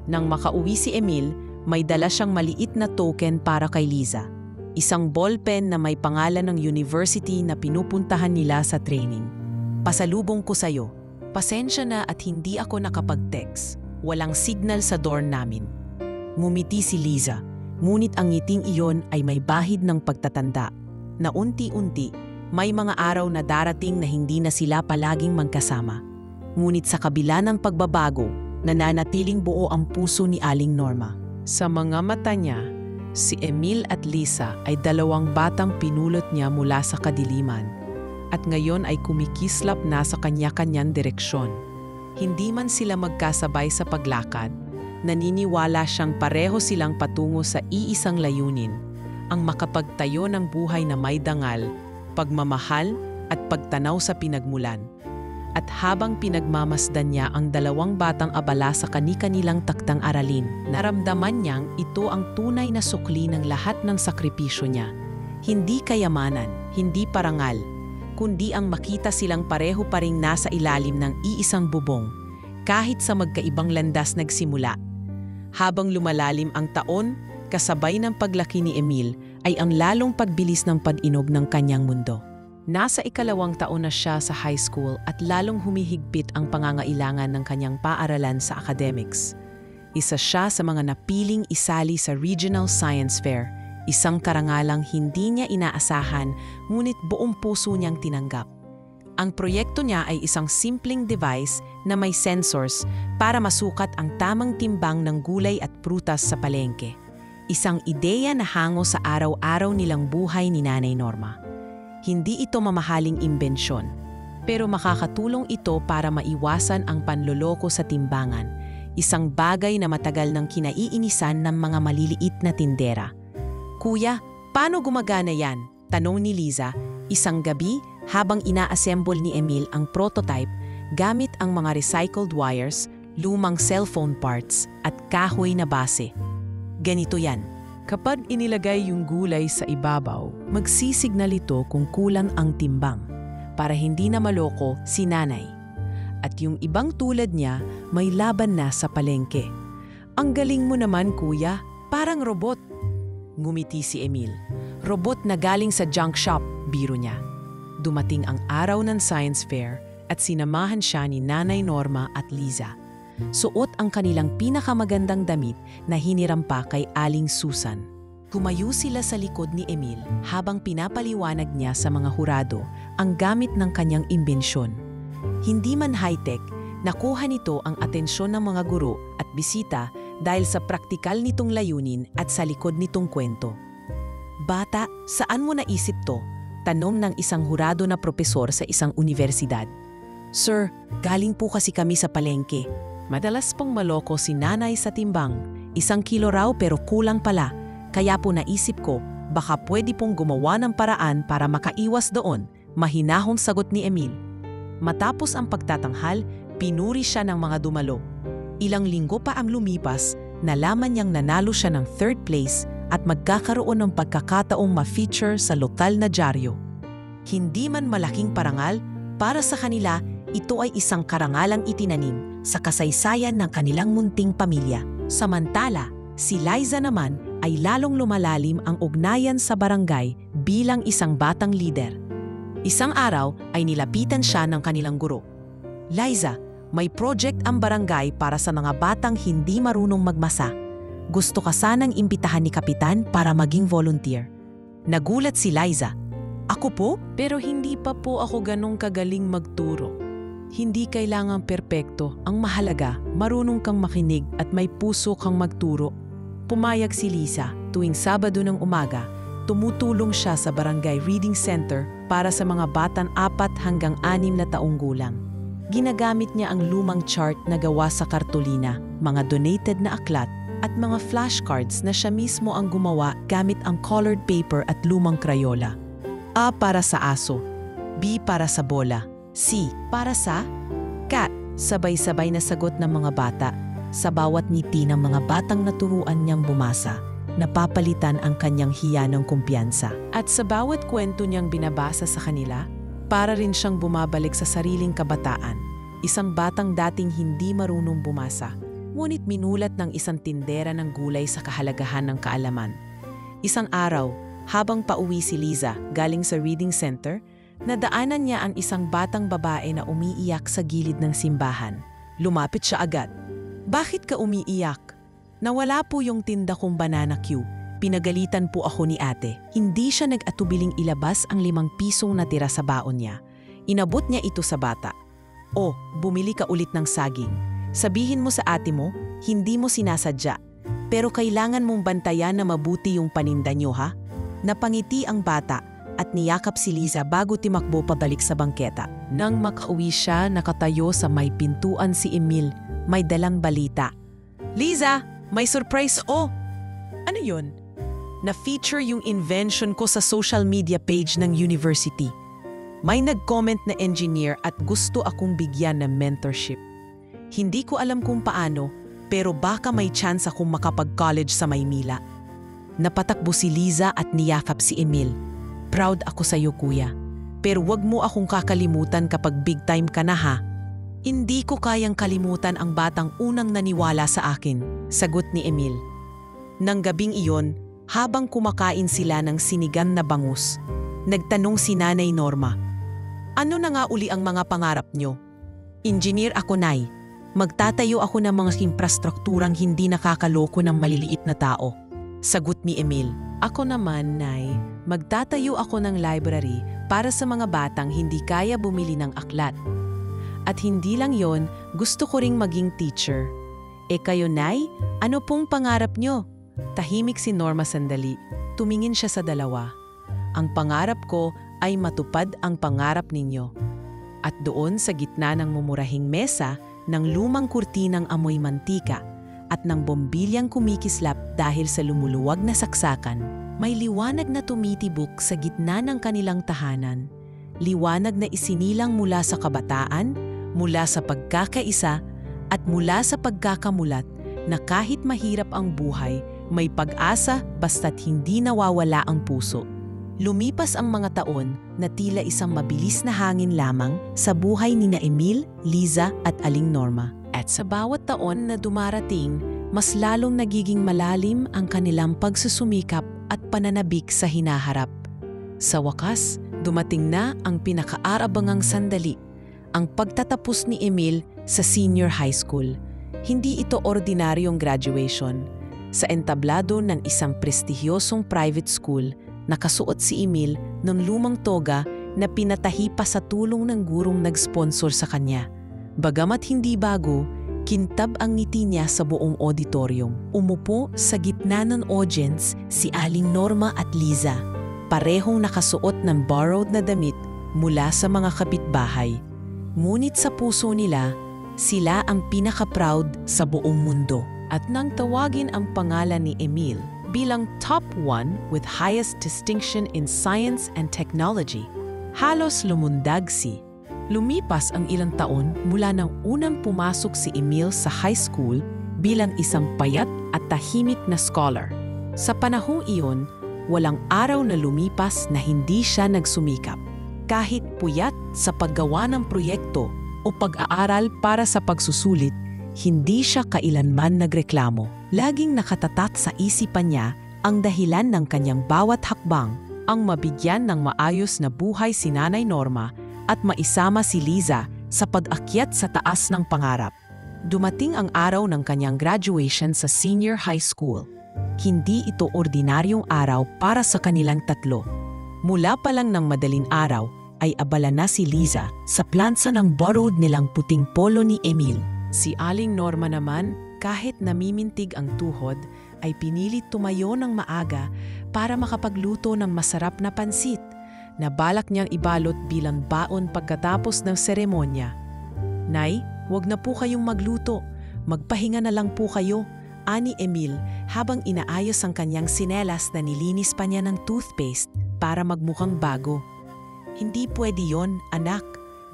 Nang makauwi si Emil, may dala siyang maliit na token para kay Liza. Isang ballpen na may pangalan ng university na pinupuntahan nila sa training. "Pasalubong ko sa'yo. Pasensya na at hindi ako nakapag-text. Walang signal sa dorm namin." Ngumiti si Liza, ngunit ang ngiting iyon ay may bahid ng pagtatanda, na unti-unti may mga araw na darating na hindi na sila palaging magkasama. Ngunit sa kabila ng pagbabago, nananatiling buo ang puso ni Aling Norma. Sa mga mata niya, si Emil at Liza ay 2 batang pinulot niya mula sa kadiliman, at ngayon ay kumikislap na sa kanya-kanyang direksyon. Hindi man sila magkasabay sa paglakad, naniniwala siyang pareho silang patungo sa iisang layunin, ang makapagtayo ng buhay na may dangal, pagmamahal at pagtanaw sa pinagmulan. At habang pinagmamasdan niya ang 2 batang abala sa kani-kanilang taktang aralin, naramdaman niyang ito ang tunay na sukli ng lahat ng sakripisyo niya. Hindi kayamanan, hindi parangal, kundi ang makita silang pareho pa ring nasa ilalim ng iisang bubong, kahit sa magkaibang landas nagsimula. Habang lumalalim ang taon, kasabay ng paglaki ni Emil ay ang lalong pagbilis ng pag-inog ng kanyang mundo. Nasa 2nd taon na siya sa high school at lalong humihigpit ang pangangailangan ng kanyang paaralan sa academics. Isa siya sa mga napiling isali sa Regional Science Fair, Isang karangalang hindi niya inaasahan, ngunit buong puso niyang tinanggap. Ang proyekto niya ay isang simpleng device na may sensors para masukat ang tamang timbang ng gulay at prutas sa palengke. Isang ideya na hango sa araw-araw nilang buhay ni Nanay Norma. Hindi ito mamahaling imbensyon, pero makakatulong ito para maiwasan ang panloloko sa timbangan, isang bagay na matagal nang kinaiinisan ng mga maliliit na tindera. "Kuya, paano gumagana yan?" tanong ni Liza, isang gabi habang ina-assemble ni Emil ang prototype gamit ang mga recycled wires, lumang cellphone parts at kahoy na base. Ganito yan. Kapag inilagay yung gulay sa ibabaw, magsisignal ito kung kulang ang timbang para hindi na maloko si nanay. At yung ibang tulad niya may laban na sa palengke. "Ang galing mo naman, kuya, parang robot." Ngumiti si Emil. Robot na galing sa junk shop, biro niya. Dumating ang araw ng science fair at sinamahan siya ni Nanay Norma at Liza. Suot ang kanilang pinakamagandang damit na hiniram pa kay Aling Susan. Tumayo sila sa likod ni Emil habang pinapaliwanag niya sa mga hurado ang gamit ng kanyang imbensyon. Hindi man high-tech, nakuha nito ang atensyon ng mga guro at bisita dahil sa praktikal nitong layunin at sa likod nitong kwento. "Bata, saan mo naisip to?" tanong ng isang hurado na propesor sa isang universidad. "Sir, galing po kasi kami sa palengke. Madalas pong maloko si nanay sa timbang. 1 kilo raw pero kulang pala. Kaya po naisip ko, baka pwede pong gumawa ng paraan para makaiwas doon." Mahinahong sagot ni Emil. Matapos ang pagtatanghal, pinuri siya ng mga dumalo. Ilang linggo pa ang lumipas, nalaman niyang nanalo siya ng 3rd place at magkakaroon ng pagkakataong ma-feature sa lokal na dyaryo. Hindi man malaking parangal, para sa kanila, ito ay isang karangalang itinanim sa kasaysayan ng kanilang munting pamilya. Samantala, si Liza naman ay lalong lumalalim ang ugnayan sa barangay bilang isang batang lider. Isang araw ay nilapitan siya ng kanilang guro. "Liza, may project ang barangay para sa mga batang hindi marunong magmasa. Gusto ka sanang imbitahan ni Kapitan para maging volunteer." Nagulat si Liza. "Ako po? Pero hindi pa po ako ganong kagaling magturo." Hindi kailangang perpekto. Ang mahalaga, marunong kang makinig at may puso kang magturo. Pumayag si Liza. Tuwing Sabado ng umaga, tumutulong siya sa Barangay Reading Center para sa mga batang 4 hanggang 6 na taong gulang. Ginagamit niya ang lumang chart na gawa sa kartolina, mga donated na aklat, at mga flashcards na siya mismo ang gumawa gamit ang colored paper at lumang krayola. A para sa aso, B para sa bola, C para sa cat. Sabay-sabay na sagot ng mga bata. Sa bawat ngiti ng mga batang naturuan niyang bumasa, napapalitan ang kanyang hiya ng kumpiyansa. At sa bawat kwento niyang binabasa sa kanila, para rin siyang bumabalik sa sariling kabataan. Isang batang dating hindi marunong bumasa, ngunit minulat ng isang tindera ng gulay sa kahalagahan ng kaalaman. Isang araw, habang pauwi si Liza galing sa reading center, nadaanan niya ang isang batang babae na umiiyak sa gilid ng simbahan. Lumapit siya agad. "Bakit ka umiiyak?" "Nawala po yung tinda kong banana Q. Pinagalitan po ako ni ate." Hindi siya nag-atubiling ilabas ang 5 pisong natira sa baon niya. Inabot niya ito sa bata. "O, bumili ka ulit ng saging. Sabihin mo sa ate mo, hindi mo sinasadya. Pero kailangan mong bantayan na mabuti yung paninda niyo, ha?" Napangiti ang bata at niyakap si Liza bago timakbo pabalik sa bangketa. Nang makauwi siya, nakatayo sa may pintuan si Emil, may dalang balita. "Liza, may surprise oh!" "Ano yun?" "Na-feature yung invention ko sa social media page ng university. May nag-comment na engineer at gusto akong bigyan ng mentorship. Hindi ko alam kung paano, pero baka may chance akong makapag-college sa Maynila." Napatakbo si Liza at niyakap si Emil. "Proud ako sa iyo, kuya. Pero wag mo akong kakalimutan kapag big time ka na, ha?" "Hindi ko kayang kalimutan ang batang unang naniwala sa akin," sagot ni Emil. Nang gabing iyon, habang kumakain sila ng sinigang na bangus, nagtanong si Nanay Norma, "Ano na nga uli ang mga pangarap nyo?" "Engineer ako, Nay. Magtatayo ako ng mga infrastrukturang hindi nakakaloko ng maliliit na tao." Sagot ni Emil. Ako naman, Nay, magtatayo ako ng library para sa mga batang hindi kaya bumili ng aklat. At hindi lang yon, gusto ko ring maging teacher. Kayo, Nay, ano pong pangarap nyo? Tahimik si Norma sandali. Tumingin siya sa dalawa. Ang pangarap ko ay matupad ang pangarap ninyo. At doon sa gitna ng mumurahing mesa, ng lumang kurtinang amoy mantika at ng bombilyang kumikislap dahil sa lumuluwag na saksakan, may liwanag na tumitibok sa gitna ng kanilang tahanan. Liwanag na isinilang mula sa kabataan, mula sa pagkakaisa, at mula sa pagkakamulat na kahit mahirap ang buhay, may pag-asa basta't hindi nawawala ang puso. Lumipas ang mga taon na tila isang mabilis na hangin lamang sa buhay ni Emil, Liza at Aling Norma. At sa bawat taon na dumarating, mas lalong nagiging malalim ang kanilang pagsusumikap at pananabik sa hinaharap. Sa wakas, dumating na ang pinakaarabangang sandali, ang pagtatapos ni Emil sa senior high school. Hindi ito ordinaryong graduation. Sa entablado ng isang prestihiyosong private school, nakasuot si Emil ng lumang toga na pinatahi pa sa tulong ng gurong nag-sponsor sa kanya. Bagamat hindi bago, kintab ang ngiti niya sa buong auditorium. Umupo sa gitna ng audience si Aling Norma at Liza, parehong nakasuot ng borrowed na damit mula sa mga kapitbahay. Ngunit sa puso nila, sila ang pinaka-proud sa buong mundo. At nang tawagin ang pangalan ni Emil bilang top 1 with highest distinction in science and technology, halos lumundag si. Lumipas ang ilang taon mula nang unang pumasok si Emil sa high school bilang isang payat at tahimik na scholar. Sa panahong iyon, walang araw na lumipas na hindi siya nagsumikap. Kahit puyat sa paggawa ng proyekto o pag-aaral para sa pagsusulit, hindi siya kailanman nagreklamo. Laging nakatatat sa isipan niya ang dahilan ng kanyang bawat hakbang, ang mabigyan ng maayos na buhay si Nanay Norma at maisama si Liza sa pag-akyat sa taas ng pangarap. Dumating ang araw ng kanyang graduation sa senior high school. Hindi ito ordinaryong araw para sa kanilang tatlo. Mula pa lang ng madaling araw ay abala na si Liza sa plansa ng borrowed nilang puting polo ni Emil. Si Aling Norma naman, kahit namimintig ang tuhod, ay pinilit tumayo ng maaga para makapagluto ng masarap na pansit na balak niyang ibalot bilang baon pagkatapos ng seremonya. Nay, huwag na po kayong magluto. Magpahinga na lang po kayo, ani Emil habang inaayos ang kanyang sinelas na nilinis pa niya ng toothpaste para magmukhang bago. Hindi pwede yon, anak.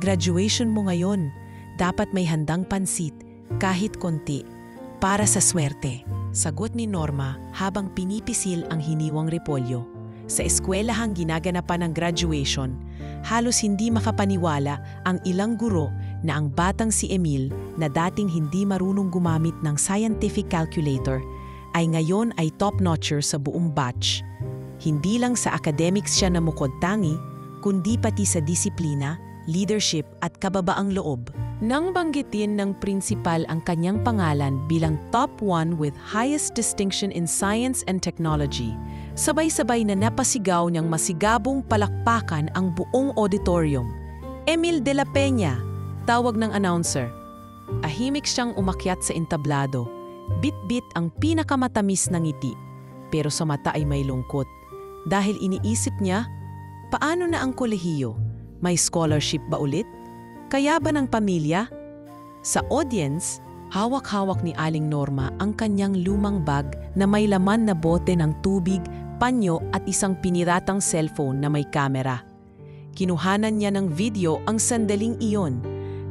Graduation mo ngayon. Dapat may handang pansit, kahit konti, para sa swerte. Sagot ni Norma habang pinipisil ang hiniwang repolyo. Sa eskwelahang ginaganapan ng graduation, halos hindi makapaniwala ang ilang guro na ang batang si Emil na dating hindi marunong gumamit ng scientific calculator ay ngayon ay top-notcher sa buong batch. Hindi lang sa academics siya namukod-tangi, kundi pati sa disiplina, leadership at kababaang loob. Nang banggitin ng principal ang kanyang pangalan bilang top 1 with highest distinction in science and technology, sabay-sabay na napasigaw niyang masigabong palakpakan ang buong auditorium. Emil de la Peña, tawag ng announcer. Ahimik siyang umakyat sa entablado. Bit-bit ang pinakamatamis na ngiti, pero sa mata ay may lungkot. Dahil iniisip niya, paano na ang kolehiyo? May scholarship ba ulit? Kaya ba ng pamilya? Sa audience, hawak-hawak ni Aling Norma ang kanyang lumang bag na may laman na bote ng tubig, panyo at isang piniratang cellphone na may kamera. Kinuhanan niya ng video ang sandaling iyon,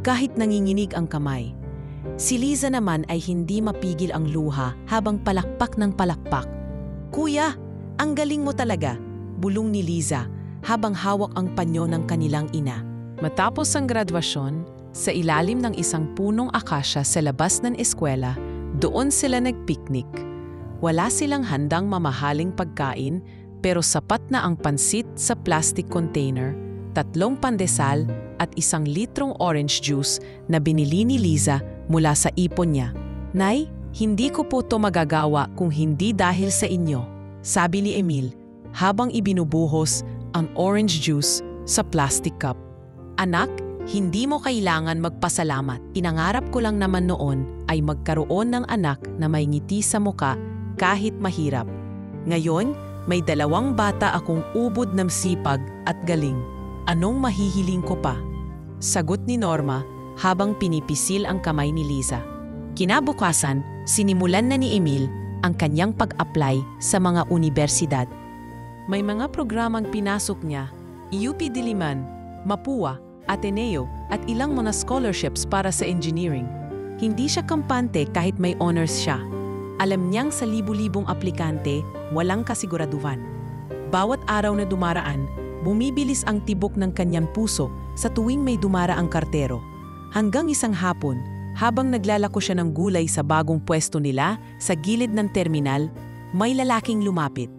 kahit nanginginig ang kamay. Si Liza naman ay hindi mapigil ang luha habang palakpak ng palakpak. "Kuya, ang galing mo talaga," bulong ni Liza habang hawak ang panyo ng kanilang ina. Matapos ang graduasyon, sa ilalim ng isang punong akasya sa labas ng eskwela, doon sila nagpiknik. Wala silang handang mamahaling pagkain, pero sapat na ang pansit sa plastic container, 3 pandesal at 1 litrong orange juice na binili ni Liza mula sa ipon niya. "Nay, Hindi ko po to magagawa kung hindi dahil sa inyo, sabi ni Emil habang ibinubuhos ang orange juice sa plastic cup. Anak, hindi mo kailangan magpasalamat. Pinangarap ko lang naman noon ay magkaroon ng anak na may ngiti sa muka kahit mahirap. Ngayon, may 2 bata akong ubod ng sipag at galing. Anong mahihiling ko pa? Sagot ni Norma habang pinipisil ang kamay ni Liza. Kinabukasan, sinimulan na ni Emil ang kanyang pag-apply sa mga universidad. May mga programang pinasok niya, UP Diliman, Mapua, Ateneo at ilang mga scholarships para sa engineering. Hindi siya kampante kahit may honors siya. Alam niyang sa libu-libong aplikante, walang kasiguraduhan. Bawat araw na dumaraan, bumibilis ang tibok ng kanyang puso sa tuwing may dumaraang kartero. Hanggang isang hapon, habang naglalako siya ng gulay sa bagong pwesto nila sa gilid ng terminal, may lalaking lumapit.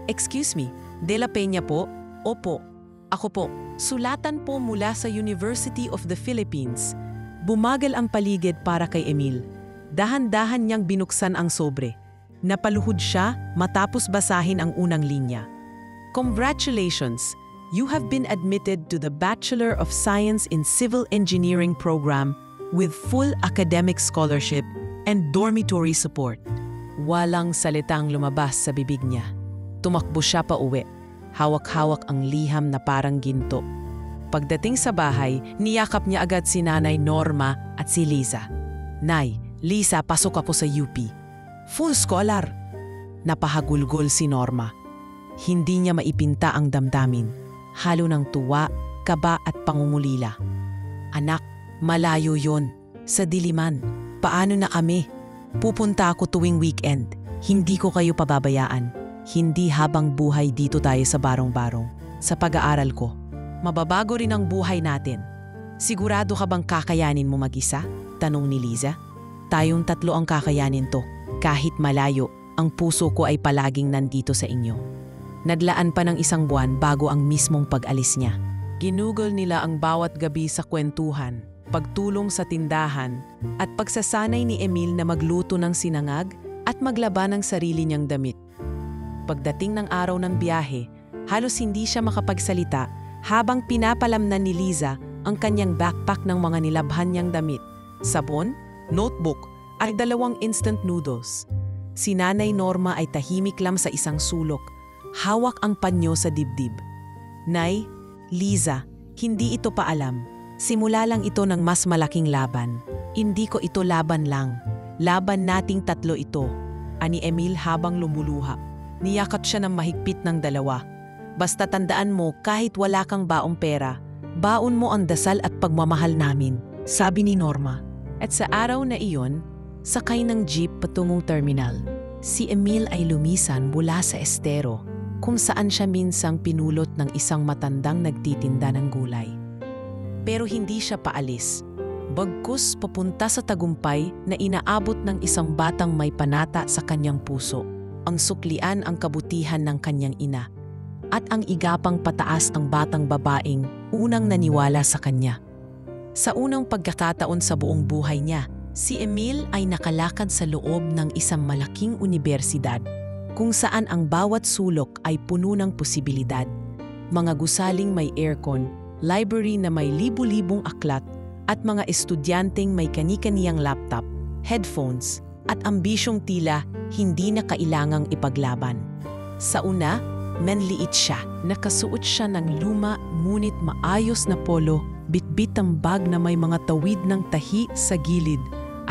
"Excuse me, De La Peña po?" "Opo, ako po." "Sulatan po mula sa University of the Philippines." Bumagal ang paligid para kay Emil. Dahan-dahan niyang binuksan ang sobre. Napaluhod siya matapos basahin ang unang linya. "Congratulations! You have been admitted to the Bachelor of Science in Civil Engineering program with full academic scholarship and dormitory support." Walang salitang lumabas sa bibig niya. Tumakbo siya pa uwi. Hawak-hawak ang liham na parang ginto. Pagdating sa bahay, niyakap niya agad si Nanay Norma at si Liza. "Nay, Liza, pasok ako sa UP." "Full scholar." Napahagulgol si Norma. Hindi niya maipinta ang damdamin. Halo ng tuwa, kaba at pangungulila. "Anak, malayo yon. Sa Diliman. Paano na kami? Pupunta ako tuwing weekend. Hindi ko kayo pababayaan. Hindi habang buhay dito tayo sa barong-barong. Sa pag-aaral ko. Mababago rin ang buhay natin. Sigurado ka bang kakayanin mo mag-isa?" tanong ni Liza. "Tayong 3 ang kakayanin to. Kahit malayo, ang puso ko ay palaging nandito sa inyo." Naglaan pa ng 1 buwan bago ang mismong pag-alis niya. Ginugol nila ang bawat gabi sa kwentuhan, pagtulong sa tindahan, at pagsasanay ni Emil na magluto ng sinangag at maglaba ng sarili niyang damit. Pagdating ng araw ng biyahe, halos hindi siya makapagsalita habang pinapalamnan ni Liza ang kanyang backpack ng mga nilabhan niyang damit, sabon, notebook, at 2 instant noodles. Si Nanay Norma ay tahimik lang sa isang sulok, hawak ang panyo sa dibdib. "Nay, Liza, hindi ito paalam. Simula lang ito ng mas malaking laban. Hindi ko ito laban lang. Laban nating 3 ito," ani Emil habang lumuluha. Niyakap siya ng mahigpit ng 2. "Basta tandaan mo, kahit wala kang baong pera, baon mo ang dasal at pagmamahal namin," sabi ni Norma. At sa araw na iyon, sakay ng jeep patungong terminal. Si Emil ay lumisan mula sa estero, kung saan siya minsang pinulot ng isang matandang nagtitinda ng gulay. Pero hindi siya paalis. Bagkus papunta sa tagumpay na inaabot ng isang batang may panata sa kanyang puso. Ang suklian ang kabutihan ng kanyang ina. At ang igapang pataas ang batang babaeng unang naniwala sa kanya. Sa unang pagkakataon sa buong buhay niya, si Emil ay nakalakad sa loob ng isang malaking unibersidad kung saan ang bawat sulok ay puno ng posibilidad. Mga gusaling may aircon, library na may libu-libong aklat, at mga estudyanteng may kani-kaniyang laptop, headphones, at ambisyong tila hindi na kailangang ipaglaban. Sa una, manliit siya. Nakasuot siya ng luma ngunit maayos na polo, bitbit ang bag na may mga tawid ng tahi sa gilid,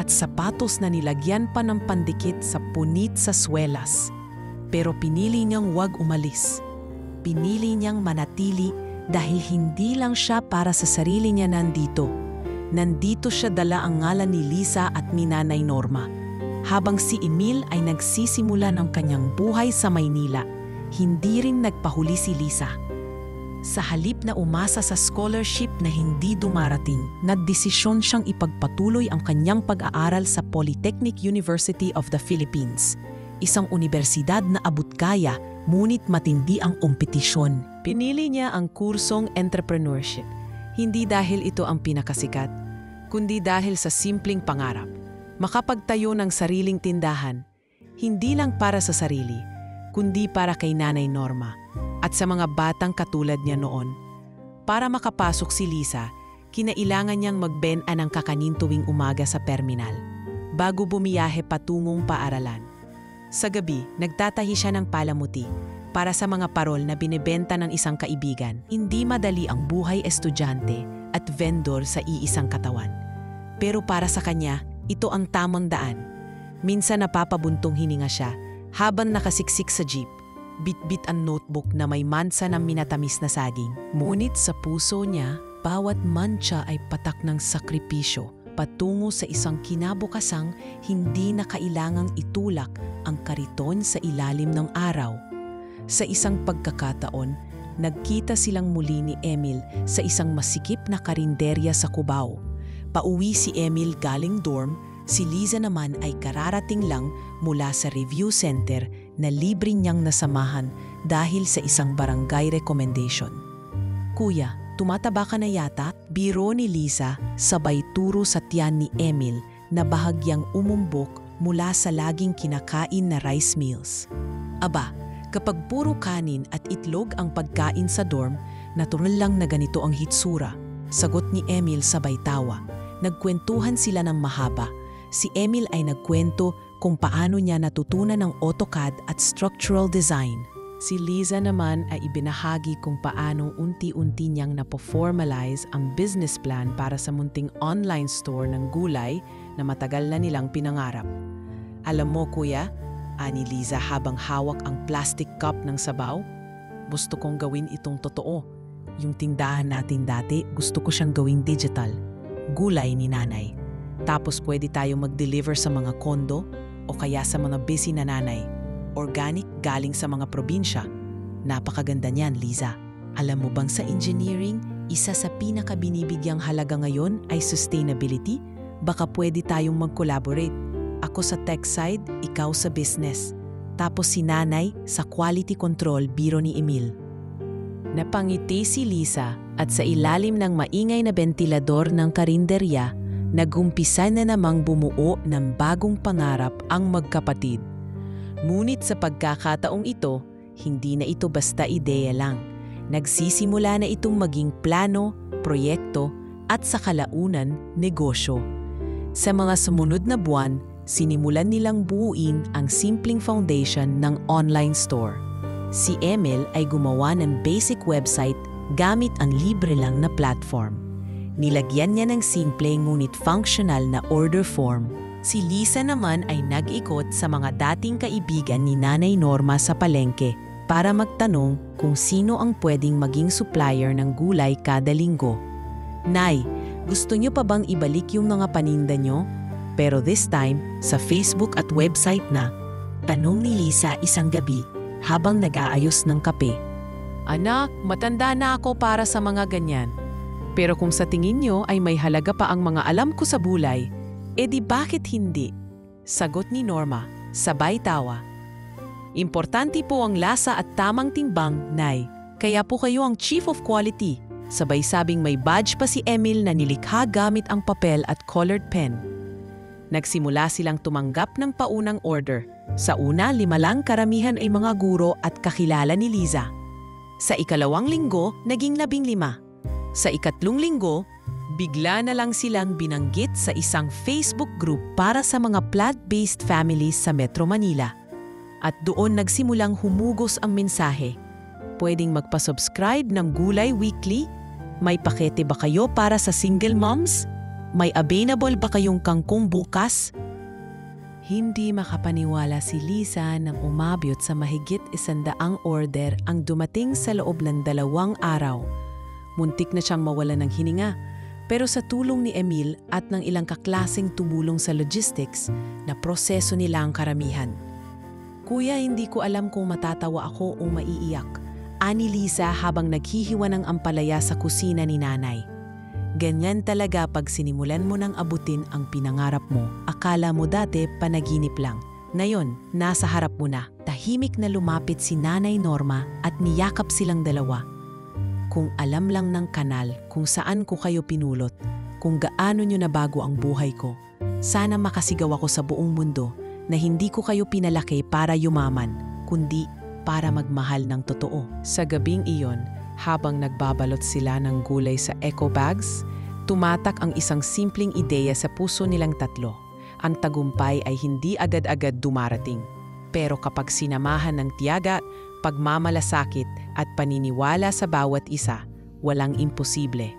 at sapatos na nilagyan pa ng pandikit sa punit sa swelas. Pero pinili niyang wag umalis. Pinili niyang manatili dahil hindi lang siya para sa sarili niya nandito. Nandito siya dala ang ngalan ni Liza at ni Nanay Norma. Habang si Emil ay nagsisimula ng kanyang buhay sa Maynila, hindi rin nagpahuli si Liza. Sa halip na umasa sa scholarship na hindi dumarating, nagdesisyon siyang ipagpatuloy ang kanyang pag-aaral sa Polytechnic University of the Philippines, isang unibersidad na abot-kaya ngunit matindi ang kompetisyon. Pinili niya ang kursong entrepreneurship, hindi dahil ito ang pinakasikat, kundi dahil sa simpleng pangarap. makapagtayo ng sariling tindahan, hindi lang para sa sarili, kundi para kay Nanay Norma at sa mga batang katulad niya noon. Para makapasok si Lisa, kinailangan niyang magbenta ng kakanin tuwing umaga sa terminal, bago bumiyahe patungong paaralan. Sa gabi, nagtatahi siya ng palamuti para sa mga parol na binebenta ng isang kaibigan. Hindi madali ang buhay estudyante at vendor sa iisang katawan. Pero para sa kanya, ito ang tamang daan. Minsan napapabuntong hininga siya habang nakasiksik sa jeep, bit-bit ang notebook na may mansa ng minatamis na saging. Ngunit sa puso niya, bawat mantsa ay patak ng sakripisyo patungo sa isang kinabukasang hindi na kailangang itulak ang kariton sa ilalim ng araw. Sa isang pagkakataon, nagkita silang muli ni Emil sa isang masikip na karinderya sa Cubao. Pauwi si Emil galing dorm, si Liza naman ay kararating lang mula sa review center na libre niyang nasamahan dahil sa isang barangay recommendation. Kuya, tumataba ka na yata? Biro ni Liza sabay turo sa tiyan ni Emil na bahagyang umumbok mula sa laging kinakain na rice meals. Aba, kapag puro kanin at itlog ang pagkain sa dorm, natural lang na ganito ang hitsura. Sagot ni Emil sabay tawa. Nagkwentuhan sila ng mahaba. Si Emil ay nagkwento kung paano niya natutunan ng AutoCAD at structural design. Si Liza naman ay ibinahagi kung paano unti-unti niyang napo-formalize ang business plan para sa munting online store ng gulay na matagal na nilang pinangarap. Alam mo kuya, ani Liza habang hawak ang plastic cup ng sabaw, gusto kong gawin itong totoo. Yung tindahan natin dati, gusto ko siyang gawing digital. Gulay ni nanay. Tapos pwede tayo mag-deliver sa mga kondo o kaya sa mga busy na nanay. Organic galing sa mga probinsya. Napakaganda niyan, Liza. Alam mo bang sa engineering, isa sa pinakabinibigyang halaga ngayon ay sustainability? Baka pwede tayong mag-collaborate. Ako sa tech side, ikaw sa business. Tapos si nanay sa quality control biro ni Emil. Napangiti si Liza at sa ilalim ng maingay na bentilador ng karinderya, nagumpisa na namang bumuo ng bagong pangarap ang magkapatid. Ngunit sa pagkakataong ito, hindi na ito basta ideya lang. Nagsisimula na itong maging plano, proyekto at sa kalaunan, negosyo. Sa mga sumunod na buwan, sinimulan nilang buuin ang simpleng foundation ng online store. Si Emil ay gumawa ng basic website gamit ang libre lang na platform. Nilagyan niya ng simple ngunit functional na order form. Si Liza naman ay nag-ikot sa mga dating kaibigan ni Nanay Norma sa palengke para magtanong kung sino ang pwedeng maging supplier ng gulay kada linggo. Nay, gusto niyo pa bang ibalik yung mga paninda niyo? Pero this time, sa Facebook at website na. Tanong ni Liza isang gabi habang nag-aayos ng kape. Anak, matanda na ako para sa mga ganyan. Pero kung sa tingin niyo ay may halaga pa ang mga alam ko sa bulay, edi bakit hindi? Sagot ni Norma, sabay tawa. Importante po ang lasa at tamang timbang, Nay. Kaya po kayo ang Chief of Quality. Sabay sabing may badge pa si Emil na nilikha gamit ang papel at colored pen. Nagsimula silang tumanggap ng paunang order. Sa una, 5 lang, karamihan ay mga guro at kakilala ni Liza. Sa ikalawang linggo, naging 15. Sa ikatlong linggo, bigla na lang silang binanggit sa isang Facebook group para sa mga plant-based families sa Metro Manila. At doon nagsimulang humugos ang mensahe. Pwedeng magpa-subscribe ng Gulay Weekly? May pakete ba kayo para sa single moms? May available ba kayong kangkong bukas? Hindi makapaniwala si Liza nang umabyot sa mahigit 100 order ang dumating sa loob ng 2 araw. Muntik na siyang mawalan ng hininga, pero sa tulong ni Emil at ng ilang kaklaseng tumulong sa logistics, na proseso nila ang karamihan. Kuya, hindi ko alam kung matatawa ako o maiiyak, ani Liza habang naghihiwa ng ampalaya sa kusina ni nanay. Ganyan talaga pag sinimulan mo nang abutin ang pinangarap mo. Akala mo dati panaginip lang. Ngayon, nasa harap mo na. Tahimik na lumapit si Nanay Norma at niyakap silang dalawa. Kung alam lang ng kanal kung saan ko kayo pinulot, kung gaano nyo nabago ang buhay ko, Sana makasigaw ako sa buong mundo na hindi ko kayo pinalaki para yumaman, kundi para magmahal ng totoo. Sa gabing iyon, habang nagbabalot sila ng gulay sa eco bags, tumatak ang isang simpleng ideya sa puso nilang tatlo. Ang tagumpay ay hindi agad-agad dumarating. Pero kapag sinamahan ng tiyaga, pagmamalasakit at paniniwala sa bawat isa, walang imposible.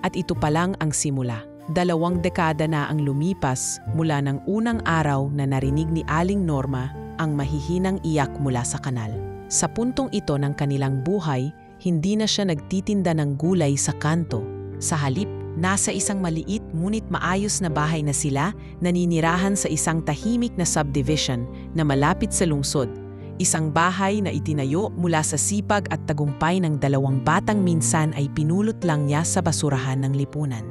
At ito pa lang ang simula. 2 dekada na ang lumipas mula ng unang araw na narinig ni Aling Norma ang mahihinang iyak mula sa kanal. Sa puntong ito ng kanilang buhay, hindi na siya nagtitinda ng gulay sa kanto. Sa halip, nasa isang maliit ngunit maayos na bahay na sila, naninirahan sa isang tahimik na subdivision na malapit sa lungsod. Isang bahay na itinayo mula sa sipag at tagumpay ng 2 batang minsan ay pinulot lang niya sa basurahan ng lipunan.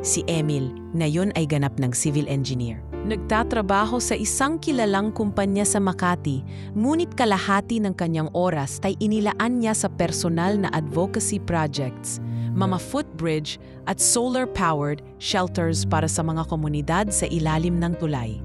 Si Emil, ngayon ay ganap ng civil engineer. Nagtatrabaho sa isang kilalang kumpanya sa Makati, ngunit kalahati ng kanyang oras ay inilaan niya sa personal na advocacy projects, mga footbridge at solar-powered shelters para sa mga komunidad sa ilalim ng tulay.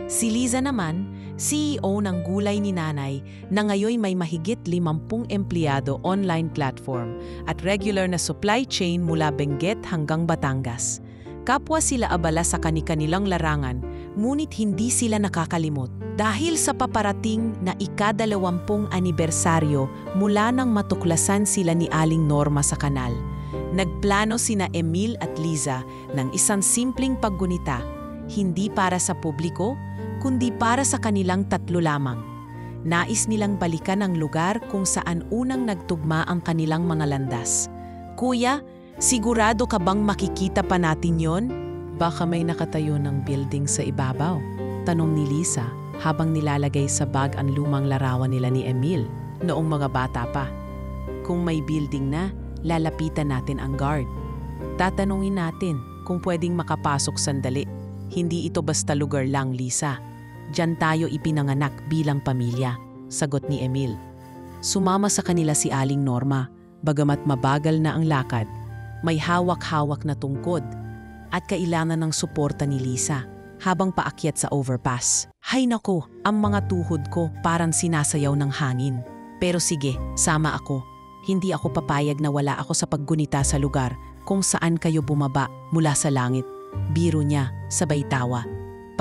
Si Liza naman, CEO ng gulay ni Nanay na ngayon may mahigit 50 empleyado online platform at regular na supply chain mula Benguet hanggang Batangas. Kapwa sila abala sa kani-kanilang larangan, ngunit hindi sila nakakalimot dahil sa paparating na ika-20 anibersaryo mula nang matuklasan sila ni Aling Norma sa kanal. Nagplano sina Emil at Liza ng isang simpleng paggunita, hindi para sa publiko, kundi para sa kanilang tatlo lamang. Nais nilang balikan ang lugar kung saan unang nagtugma ang kanilang mga landas. Kuya, sigurado ka bang makikita pa natin yon? Baka may nakatayo ng building sa ibabaw, tanong ni Liza habang nilalagay sa bag ang lumang larawan nila ni Emil noong mga bata pa. Kung may building na, lalapitan natin ang guard. Tatanungin natin kung pwedeng makapasok sandali. Hindi ito basta lugar lang, Liza. Diyan tayo ipinanganak bilang pamilya, sagot ni Emil. Sumama sa kanila si Aling Norma, bagamat mabagal na ang lakad, may hawak-hawak na tungkod at kailangan ng suporta ni Liza habang paakyat sa overpass. Hay nako, ang mga tuhod ko parang sinasayaw ng hangin. Pero sige, sama ako. Hindi ako papayag na wala ako sa paggunita sa lugar kung saan kayo bumaba mula sa langit. Biro niya, sabay tawa.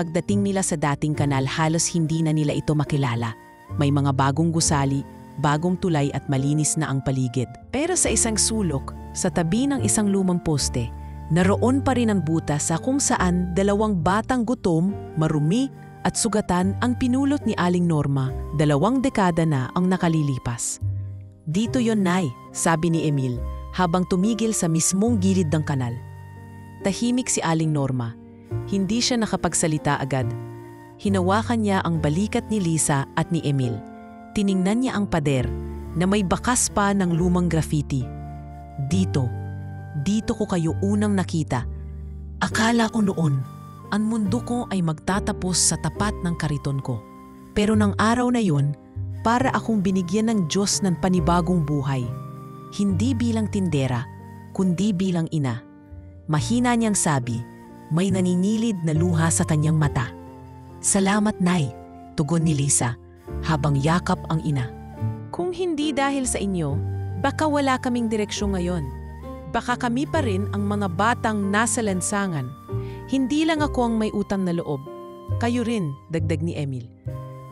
Pagdating nila sa dating kanal, halos hindi na nila ito makilala. May mga bagong gusali, bagong tulay at malinis na ang paligid. Pero sa isang sulok, sa tabi ng isang lumang poste, naroon pa rin ang butas sa kung saan 2 batang gutom, marumi at sugatan ang pinulot ni Aling Norma. 2 dekada na ang nakalilipas. Dito yon, Nay, sabi ni Emil habang tumigil sa mismong gilid ng kanal. Tahimik si Aling Norma. Hindi siya nakapagsalita agad. Hinawakan niya ang balikat ni Liza at ni Emil. Tiningnan niya ang pader na may bakas pa ng lumang graffiti. Dito ko kayo unang nakita. Akala ko noon, ang mundo ko ay magtatapos sa tapat ng kariton ko. Pero nang araw na yun, para akong binigyan ng Diyos ng panibagong buhay. Hindi bilang tindera, kundi bilang ina. Mahina niyang sabi, may naninilid na luha sa kanyang mata. Salamat, Nay, tugon ni Liza, habang yakap ang ina. Kung hindi dahil sa inyo, baka wala kaming direksyon ngayon. Baka kami pa rin ang mga batang nasa lansangan. Hindi lang ako ang may utang na loob. Kayo rin, dagdag ni Emil.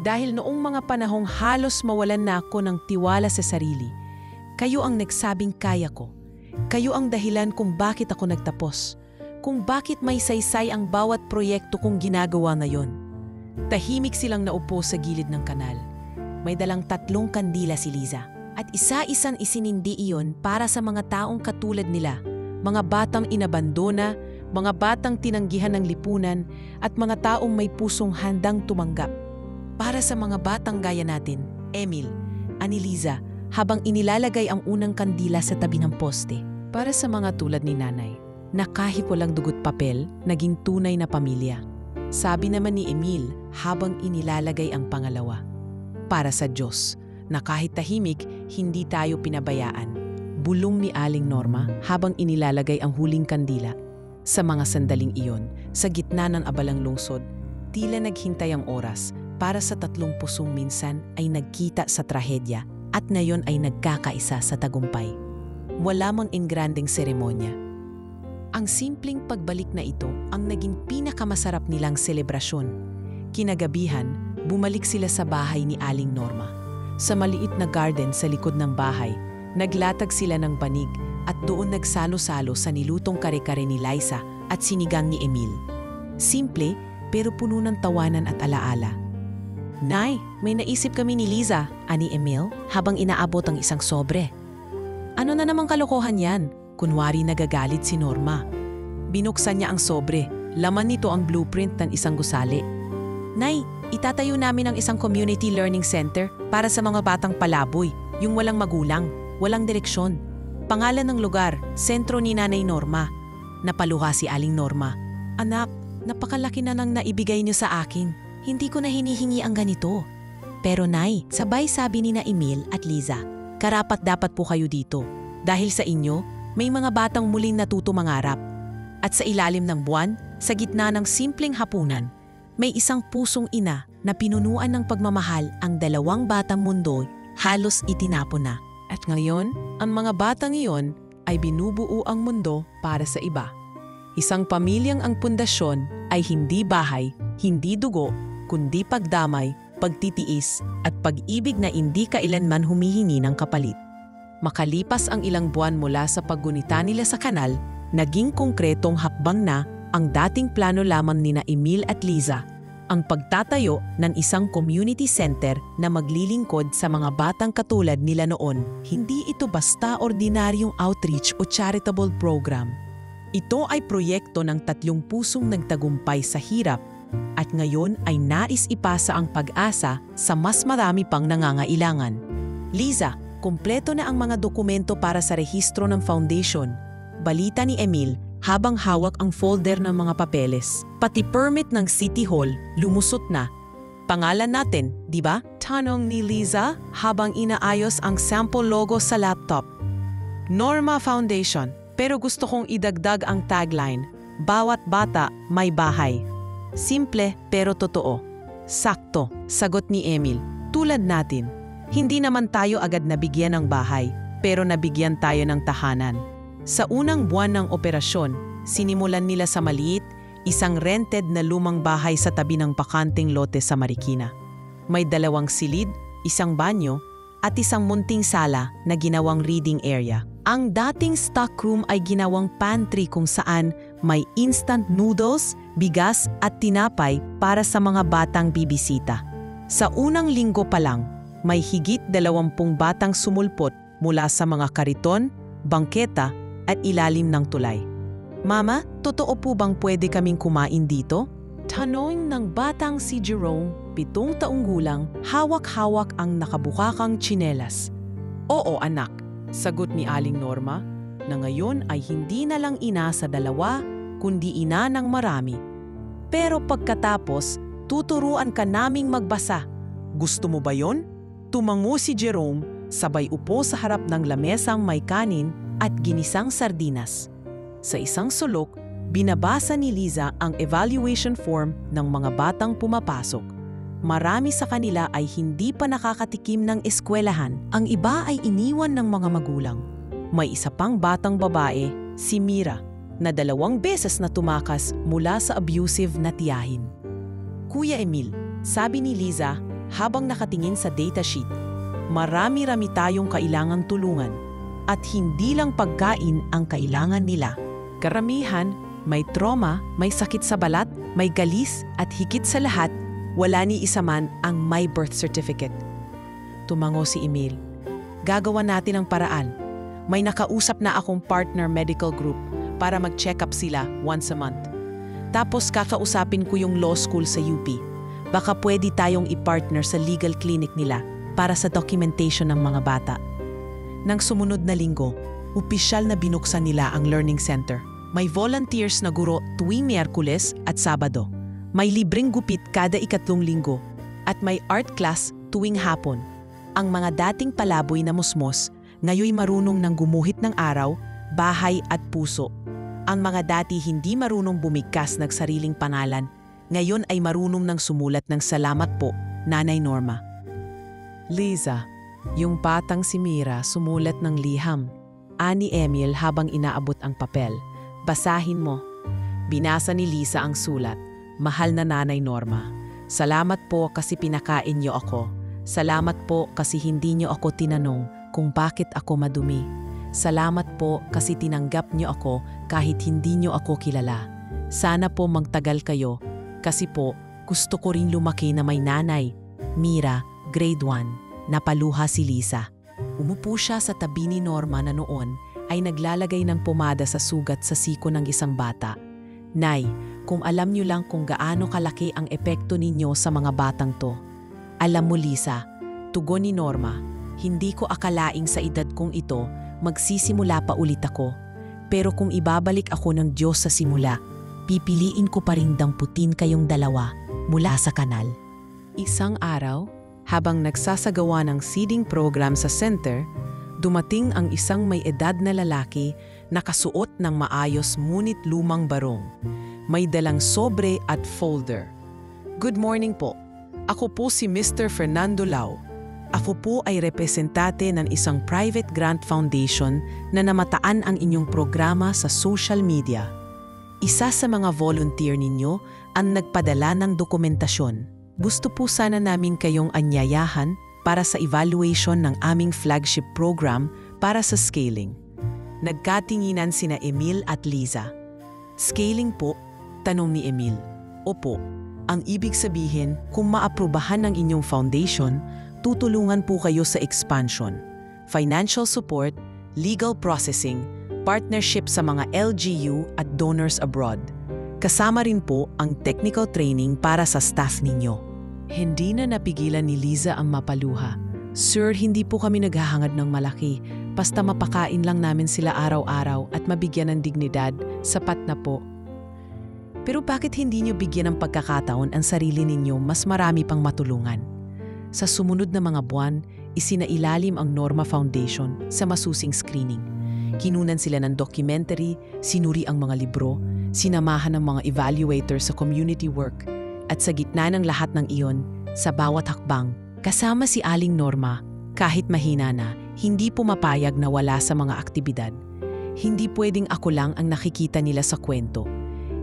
Dahil noong mga panahong halos mawalan na ako ng tiwala sa sarili, kayo ang nagsabing kaya ko. Kayo ang dahilan kung bakit ako nagtapos. Kung bakit may saysay ang bawat proyekto kong ginagawa ngayon. Tahimik silang naupo sa gilid ng kanal. May dalang 3 kandila si Liza. At isa-isang isinindi iyon para sa mga taong katulad nila. Mga batang inabandona, mga batang tinanggihan ng lipunan, at mga taong may pusong handang tumanggap. Para sa mga batang gaya natin, Emil, ani Liza, habang inilalagay ang unang kandila sa tabi ng poste. Para sa mga tulad ni Nanay, na kahit walang dugot papel, naging tunay na pamilya. Sabi naman ni Emil habang inilalagay ang pangalawa. Para sa Diyos, na kahit tahimik, hindi tayo pinabayaan. Bulong ni Aling Norma habang inilalagay ang huling kandila. Sa mga sandaling iyon, sa gitna ng abalang lungsod, tila naghintay ang oras para sa tatlong pusong minsan ay nagkita sa trahedya at ngayon ay nagkakaisa sa tagumpay. Wala mang engrandeng seremonya. Ang simpleng pagbalik na ito ang naging pinakamasarap nilang selebrasyon. Kinagabihan, bumalik sila sa bahay ni Aling Norma. Sa maliit na garden sa likod ng bahay, naglatag sila ng banig at doon nagsalo-salo sa nilutong kare-kare ni Liza at sinigang ni Emil. Simple pero puno ng tawanan at alaala. "Nay, may naisip kami ni Liza," ani Emil habang inaabot ang isang sobre. "Ano na namang kalokohan yan?" Kunwari nagagalit si Norma. Binuksan niya ang sobre. Laman nito ang blueprint ng isang gusali. "Nay, itatayo namin ang isang community learning center para sa mga batang palaboy, yung walang magulang, walang direksyon. Pangalan ng lugar, sentro ni Nanay Norma." Napaluha si Aling Norma. "Anak, napakalaki na nang naibigay niyo sa akin. Hindi ko na hinihingi ang ganito." "Pero Nay," sabay sabi ni na Emil at Liza, "karapat dapat po kayo dito. Dahil sa inyo, may mga batang muling natuto mangarap." At sa ilalim ng buwan, sa gitna ng simpleng hapunan, may isang pusong ina na pinunuan ng pagmamahal ang dalawang batang mundo halos itinapon na. At ngayon, ang mga batang iyon ay binubuo ang mundo para sa iba. Isang pamilyang ang pundasyon ay hindi bahay, hindi dugo, kundi pagdamay, pagtitiis at pag-ibig na hindi kailanman humihingi ng kapalit. Makalipas ang ilang buwan mula sa paggunita nila sa kanal, naging konkretong hakbang na ang dating plano lamang nina Emil at Liza, ang pagtatayo ng isang community center na maglilingkod sa mga batang katulad nila noon. Hindi ito basta ordinaryong outreach o charitable program. Ito ay proyekto ng 3 pusong nagtagumpay sa hirap at ngayon ay nais ipasa ang pag-asa sa mas marami pang nangangailangan. "Liza, kumpleto na ang mga dokumento para sa rehistro ng foundation," balita ni Emil habang hawak ang folder ng mga papeles. "Pati permit ng City Hall, lumusot na. Pangalan natin, di ba?" tanong ni Liza habang inaayos ang sample logo sa laptop. "Norma Foundation, pero gusto kong idagdag ang tagline, bawat bata may bahay." Simple pero totoo. "Sakto," sagot ni Emil. "Tulad natin. Hindi naman tayo agad nabigyan ng bahay, pero nabigyan tayo ng tahanan." Sa unang buwan ng operasyon, sinimulan nila sa maliit, isang rented na lumang bahay sa tabi ng bakanting lote sa Marikina. May 2 silid, isang banyo, at isang munting sala na ginawang reading area. Ang dating stockroom ay ginawang pantry kung saan may instant noodles, bigas at tinapay para sa mga batang bibisita. Sa unang linggo pa lang, may higit 20 batang sumulpot mula sa mga kariton, bangketa at ilalim ng tulay. "Mama, totoo po bang pwede kaming kumain dito?" tanong ng batang si Jerome, 7 taong gulang, hawak-hawak ang nakabukakang tsinelas. "Oo anak," sagot ni Aling Norma, na ngayon ay hindi na lang ina sa 2, kundi ina ng marami. "Pero pagkatapos, tuturuan ka naming magbasa. Gusto mo ba yon?" Tumango si Jerome, sabay upo sa harap ng lamesang may kanin at ginisang sardinas. Sa isang sulok, binabasa ni Liza ang evaluation form ng mga batang pumapasok. Marami sa kanila ay hindi pa nakakatikim ng eskwelahan. Ang iba ay iniwan ng mga magulang. May isa pang batang babae, si Mira, na 2 beses na tumakas mula sa abusive na tiyahin. "Kuya Emil," sabi ni Liza habang nakatingin sa datasheet, "marami-rami tayong kailangang tulungan at hindi lang pagkain ang kailangan nila. Karamihan, may trauma, may sakit sa balat, may galis at higit sa lahat, wala ni isa man ang may birth certificate." Tumango si Emil. "Gagawa natin ang paraan. May nakausap na akong partner medical group para mag-check up sila once a month. Tapos kakausapin ko yung law school sa UP. Baka pwede tayong i-partner sa legal clinic nila para sa documentation ng mga bata." Nang sumunod na linggo, opisyal na binuksan nila ang learning center. May volunteers na guro tuwing Miyerkules at Sabado. May libreng gupit kada 3 linggo at may art class tuwing hapon. Ang mga dating palaboy na musmos, ngayoy marunong ng gumuhit ng araw, bahay at puso. Ang mga dati hindi marunong bumigkas ng sariling pangalan, ngayon ay marunong nang sumulat ng salamat po, Nanay Norma. Liza, yung batang si Mira sumulat ng liham. Ani Emil habang inaabot ang papel. Basahin mo. Binasa ni Liza ang sulat. Mahal na Nanay Norma. Salamat po kasi pinakain niyo ako. Salamat po kasi hindi niyo ako tinanong kung bakit ako madumi. Salamat po kasi tinanggap niyo ako kahit hindi niyo ako kilala. Sana po magtagal kayo kasi po gusto ko rin lumaki na may nanay. Mira, grade 1, napaluha si Liza. Umupo siya sa tabi ni Norma na noon ay naglalagay ng pomada sa sugat sa siko ng isang bata. Nay, kung alam niyo lang kung gaano kalaki ang epekto ninyo sa mga batang to. Alam mo Liza, tugon ni Norma, hindi ko akalaing sa edad kong ito magsisimula pa ulit ako. Pero kung ibabalik ako ng Diyos sa simula, pipiliin ko pa rin damputin kayong dalawa mula sa kanal. Isang araw, habang nagsasagawa ng seeding program sa center, dumating ang isang may edad na lalaki na kasuot ng maayos ngunit lumang barong. May dalang sobre at folder. Good morning po. Ako po si Mr. Fernando Lau. Ako po ay representate ng isang private grant foundation na namataan ang inyong programa sa social media. Isa sa mga volunteer ninyo ang nagpadala ng dokumentasyon. Gusto po sana namin kayong anyayahan para sa evaluation ng aming flagship program para sa scaling. Nagkatinginan sina Emil at Liza. Scaling po? Tanong ni Emil. Opo. Ang ibig sabihin, kung maaprubahan ng inyong foundation, tutulungan po kayo sa expansion, financial support, legal processing, partnership sa mga LGU at donors abroad. Kasama rin po ang technical training para sa staff ninyo. Hindi na napigilan ni Liza ang mapaluha. Sir, hindi po kami naghahangad ng malaki. Basta mapakain lang namin sila araw-araw at mabigyan ng dignidad, sapat na po. Pero bakit hindi niyo bigyan ng pagkakataon ang sarili ninyo mas marami pang matulungan? Sa sumunod na mga buwan, isinailalim ang Norma Foundation sa masusing screening. Kinunan sila ng documentary, sinuri ang mga libro, sinamahan ng mga evaluator sa community work, at sa gitna ng lahat ng iyon, sa bawat hakbang, kasama si Aling Norma, kahit mahina na, hindi pumapayag na wala sa mga aktibidad. Hindi pwedeng ako lang ang nakikita nila sa kwento.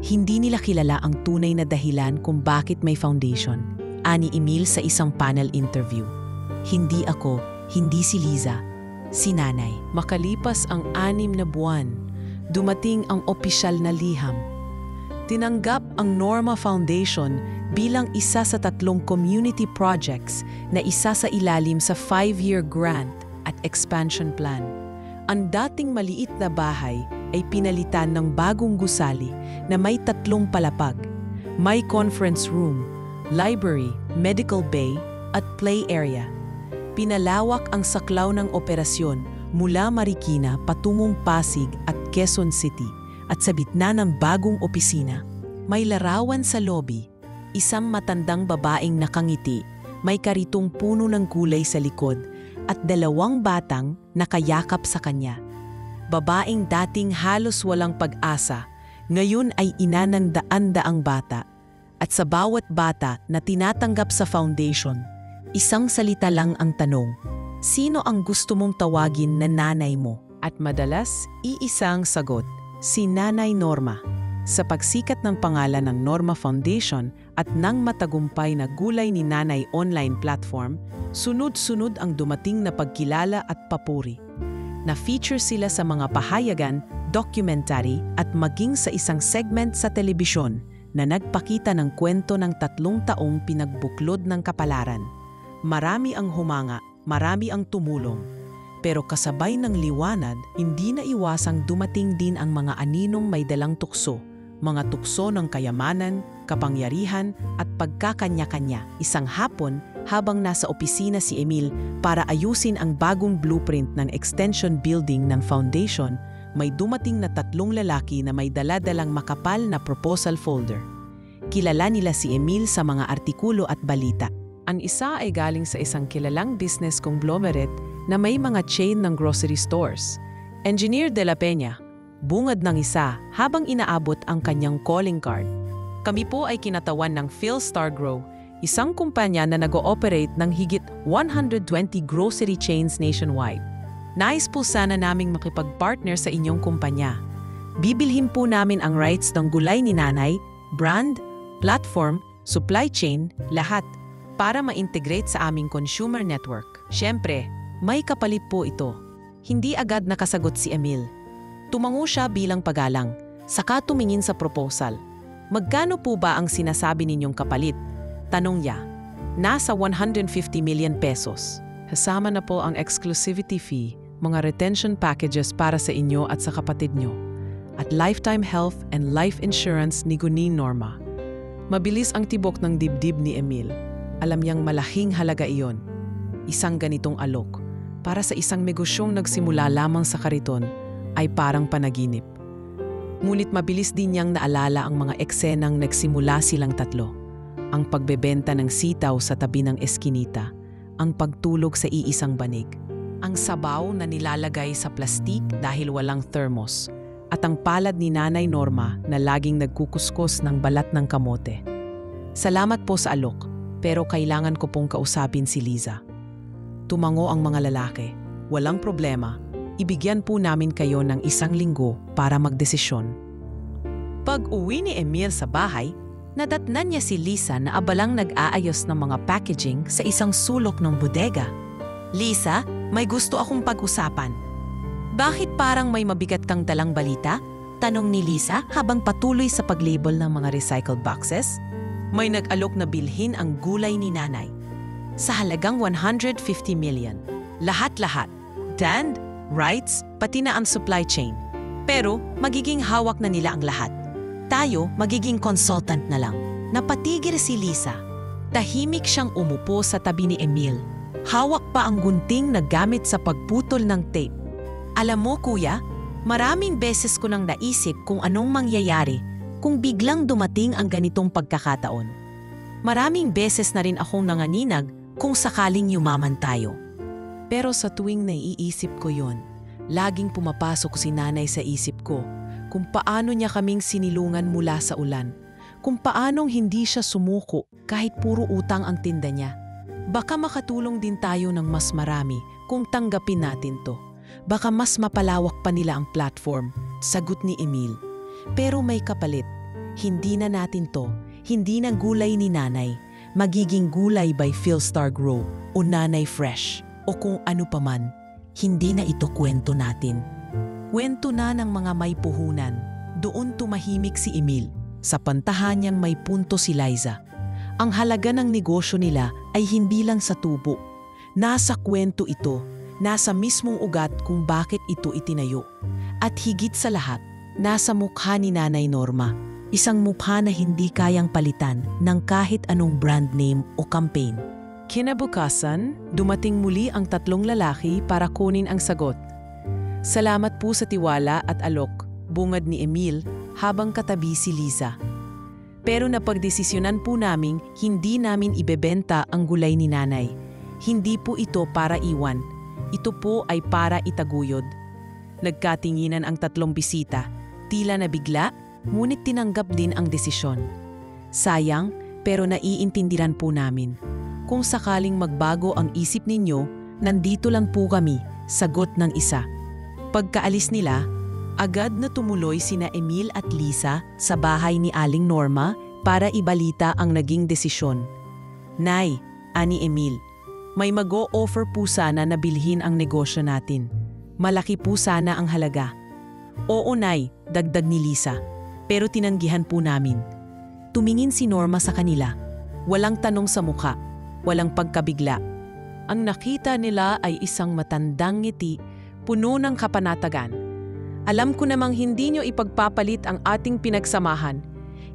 Hindi nila kilala ang tunay na dahilan kung bakit may foundation. Ani Emil sa isang panel interview. Hindi ako, hindi si Liza, si Nanay. Makalipas ang 6 na buwan, dumating ang opisyal na liham. Tinanggap ang Norma Foundation bilang isa sa 3 community projects na isa sa ilalim sa 5-year grant at expansion plan. Ang dating maliit na bahay ay pinalitan ng bagong gusali na may 3 palapag. May conference room, library, medical bay, at play area. Pinalawak ang saklaw ng operasyon mula Marikina patungong Pasig at Quezon City at sa bitna ng bagong opisina. May larawan sa lobby, isang matandang babaeng nakangiti, may karitong puno ng gulay sa likod at 2 batang nakayakap sa kanya. Babaeng dating halos walang pag-asa, ngayon ay ina ng daan-daang bata. At sa bawat bata na tinatanggap sa foundation, isang salita lang ang tanong, sino ang gusto mong tawagin na nanay mo? At madalas, iisang sagot, si Nanay Norma. Sa pagsikat ng pangalan ng Norma Foundation at ng matagumpay na Gulay ni Nanay online platform, sunod-sunod ang dumating na pagkilala at papuri. Na-feature sila sa mga pahayagan, documentary at maging sa isang segment sa telebisyon na nagpakita ng kwento ng 3 taong pinagbuklod ng kapalaran. Marami ang humanga, marami ang tumulong. Pero kasabay ng liwanag, hindi na iwasang dumating din ang mga aninong may dalang tukso. Mga tukso ng kayamanan, kapangyarihan at pagkakanya-kanya. Isang hapon, habang nasa opisina si Emil para ayusin ang bagong blueprint ng extension building ng foundation, may dumating na 3 lalaki na may dala-dalang makapal na proposal folder. Kilala nila si Emil sa mga artikulo at balita. Ang isa ay galing sa isang kilalang business conglomerate na may mga chain ng grocery stores. Engineer De La Peña, bungad ng isa habang inaabot ang kanyang calling card. Kami po ay kinatawan ng PhilStar Grow, isang kumpanya na nag-ooperate ng higit 120 grocery chains nationwide. Nais po sana naming makipag-partner sa inyong kumpanya. Bibilhin po namin ang rights ng gulay ni nanay, brand, platform, supply chain, lahat para ma-integrate sa aming consumer network. Siyempre, may kapalit po ito. Hindi agad nakasagot si Emil. Tumango siya bilang pagalang, saka tumingin sa proposal. Magkano po ba ang sinasabi ninyong kapalit? Tanong niya. Nasa 150 million pesos. Kasama na po ang exclusivity fee, mga retention packages para sa inyo at sa kapatid nyo, at lifetime health and life insurance ni Gunin Norma. Mabilis ang tibok ng dibdib ni Emil. Alam niyang malaking halaga iyon. Isang ganitong alok, para sa isang negosyong nagsimula lamang sa kariton, ay parang panaginip. Ngunit mabilis din niyang naalala ang mga eksenang nagsimula silang tatlo. Ang pagbebenta ng sitaw sa tabi ng eskinita, ang pagtulog sa iisang banig, ang sabaw na nilalagay sa plastik dahil walang thermos, at ang palad ni Nanay Norma na laging nagkukuskos ng balat ng kamote. Salamat po sa alok, pero kailangan ko pong kausapin si Liza. Tumango ang mga lalaki. Walang problema. Ibigyan po namin kayo ng 1 linggo para magdesisyon. Pag-uwi ni Emil sa bahay, nadatnan niya si Liza na abalang nag-aayos ng mga packaging sa isang sulok ng bodega. Liza, may gusto akong pag-usapan. Bakit parang may mabigat kang dalang balita? Tanong ni Liza habang patuloy sa pag-label ng mga recycled boxes. May nag-alok na bilhin ang gulay ni nanay. Sa halagang 150 million. Lahat-lahat. Land, rights, pati na ang supply chain. Pero magiging hawak na nila ang lahat. Tayo magiging consultant na lang. Napatigil si Liza. Tahimik siyang umupo sa tabi ni Emil. Hawak pa ang gunting na gamit sa pagputol ng tape. Alam mo kuya, maraming beses ko nang naisip kung anong mangyayari kung biglang dumating ang ganitong pagkakataon. Maraming beses na rin akong nanganinag kung sakaling yumaman tayo. Pero sa tuwing naiisip ko yon, laging pumapasok si nanay sa isip ko kung paano niya kaming sinilungan mula sa ulan, kung paanong hindi siya sumuko kahit puro utang ang tinda niya. Baka makatulong din tayo ng mas marami kung tanggapin natin to. Baka mas mapalawak pa nila ang platform, sagot ni Emil. Pero may kapalit. Hindi na natin to, hindi na gulay ni nanay, magiging gulay by PhilStar Grow o Nanay Fresh o kung ano paman. Hindi na ito kwento natin. Kwento na ng mga may puhunan. Doon tumahimik si Emil. Sa pantahan niyang may punto si Liza. Ang halaga ng negosyo nila ay hindi lang sa tubo. Nasa kwento ito. Nasa mismong ugat kung bakit ito itinayo. At higit sa lahat, nasa mukha ni Nanay Norma. Isang mukha na hindi kayang palitan ng kahit anong brand name o campaign. Kinabukasan, dumating muli ang 3 lalaki para kunin ang sagot. Salamat po sa tiwala at alok, bungad ni Emil habang katabi si Liza. Pero napagdesisyonan po naming hindi namin ibebenta ang gulay ni nanay. Hindi po ito para iwan. Ito po ay para itaguyod. Nagkatinginan ang 3 bisita. Tila nabigla, ngunit tinanggap din ang desisyon. Sayang, pero naiintindihan po namin. Kung sakaling magbago ang isip ninyo, nandito lang po kami, sagot ng isa. Pagkaalis nila, agad na tumuloy sina Emil at Liza sa bahay ni Aling Norma para ibalita ang naging desisyon. Nay, ani Emil, may mag-o-offer po sana na bilhin ang negosyo natin. Malaki po sana ang halaga. Oo Nay, dagdag ni Liza, pero tinanggihan po namin. Tumingin si Norma sa kanila. Walang tanong sa mukha. Walang pagkabigla. Ang nakita nila ay isang matandang ngiti, puno ng kapanatagan. Alam ko namang hindi nyo ipagpapalit ang ating pinagsamahan.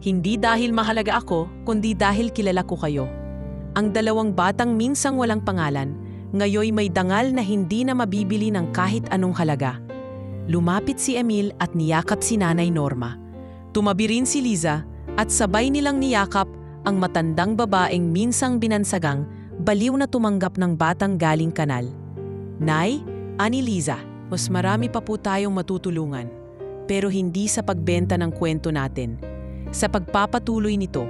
Hindi dahil mahalaga ako, kundi dahil kilala ko kayo. Ang 2 batang minsang walang pangalan, ngayoy may dangal na hindi na mabibili ng kahit anong halaga. Lumapit si Emil at niyakap si Nanay Norma. Tumabi rin si Liza at sabay nilang niyakap ang matandang babaeng minsang binansagang, baliw na tumanggap ng batang galing kanal. Nay, ani Liza, mas marami pa po tayong matutulungan. Pero hindi sa pagbenta ng kwento natin, sa pagpapatuloy nito.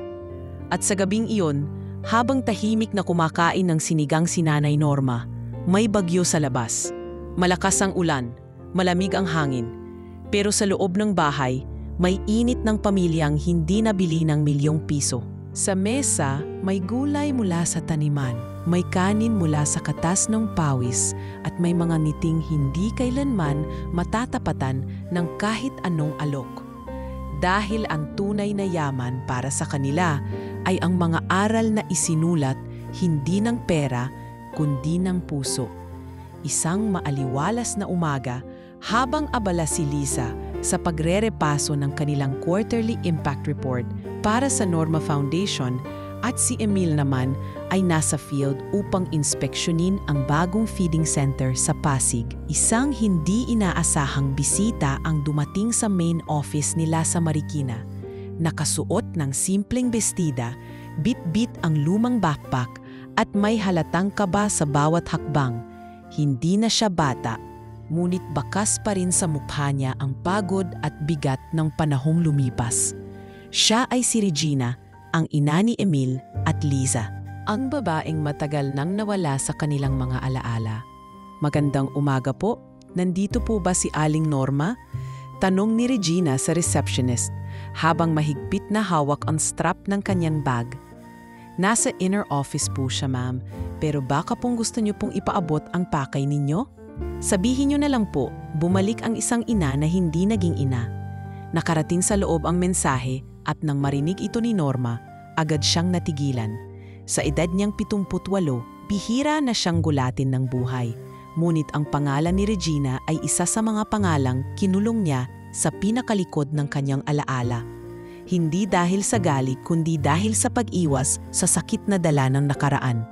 At sa gabing iyon, habang tahimik na kumakain ng sinigang si Nanay Norma, may bagyo sa labas. Malakas ang ulan, malamig ang hangin. Pero sa loob ng bahay, may init ng pamilyang hindi nabili ng ₱1,000,000. Sa mesa, may gulay mula sa taniman, may kanin mula sa katas ng pawis, at may mga ngiting hindi kailanman matatapatan ng kahit anong alok. Dahil ang tunay na yaman para sa kanila ay ang mga aral na isinulat hindi ng pera kundi ng puso. Isang maaliwalas na umaga habang abala si Liza sa pagrerepaso ng kanilang quarterly impact report para sa Norma Foundation, at si Emil naman ay nasa field upang inspeksyonin ang bagong feeding center sa Pasig. Isang hindi inaasahang bisita ang dumating sa main office nila sa Marikina. Nakasuot ng simpleng bestida, bit-bit ang lumang backpack at may halatang kaba sa bawat hakbang. Hindi na siya bata, ngunit bakas pa rin sa mukha niya ang pagod at bigat ng panahong lumipas. Siya ay si Regina, ang ina ni Emil at Liza, ang babaeng matagal nang nawala sa kanilang mga alaala. "Magandang umaga po, nandito po ba si Aling Norma?" Tanong ni Regina sa receptionist habang mahigpit na hawak ang strap ng kanyang bag. "Nasa inner office po siya, ma'am, pero baka pong gusto niyo pong ipaabot ang pakay ninyo?" "Sabihin niyo na lang po, bumalik ang isang ina na hindi naging ina." Nakarating sa loob ang mensahe at nang marinig ito ni Norma, agad siyang natigilan. Sa edad niyang 78, bihira na siyang gulatin ng buhay. Ngunit ang pangalan ni Regina ay isa sa mga pangalang kinulong niya sa pinakalikod ng kanyang alaala. Hindi dahil sa galit kundi dahil sa pag-iwas sa sakit na dala ng nakaraan.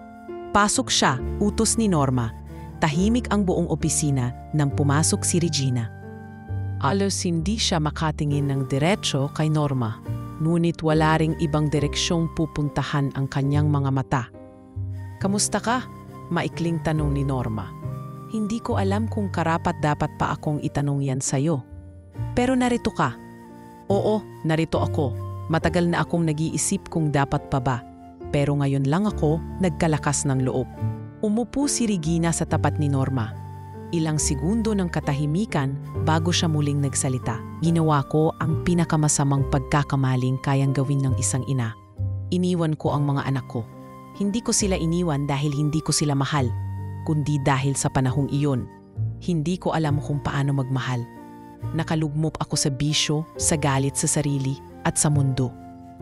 Pasok siya, utos ni Norma. Tahimik ang buong opisina nang pumasok si Regina. Alos hindi siya makatingin ng diretso kay Norma, ngunit wala ring ibang direksyong pupuntahan ang kanyang mga mata. "Kamusta ka?" Maikling tanong ni Norma. "Hindi ko alam kung karapat-dapat pa akong itanong yan sa'yo. Pero narito ka." "Oo, narito ako. Matagal na akong nag-iisip kung dapat pa ba. Pero ngayon lang ako nagkalakas ng loob." Umupo si Regina sa tapat ni Norma. Ilang segundo ng katahimikan bago siya muling nagsalita. "Ginawa ko ang pinakamasamang pagkakamaling kayang gawin ng isang ina. Iniwan ko ang mga anak ko. Hindi ko sila iniwan dahil hindi ko sila mahal, kundi dahil sa panahong iyon. Hindi ko alam kung paano magmahal. Nakalugmok ako sa bisyo, sa galit sa sarili, at sa mundo.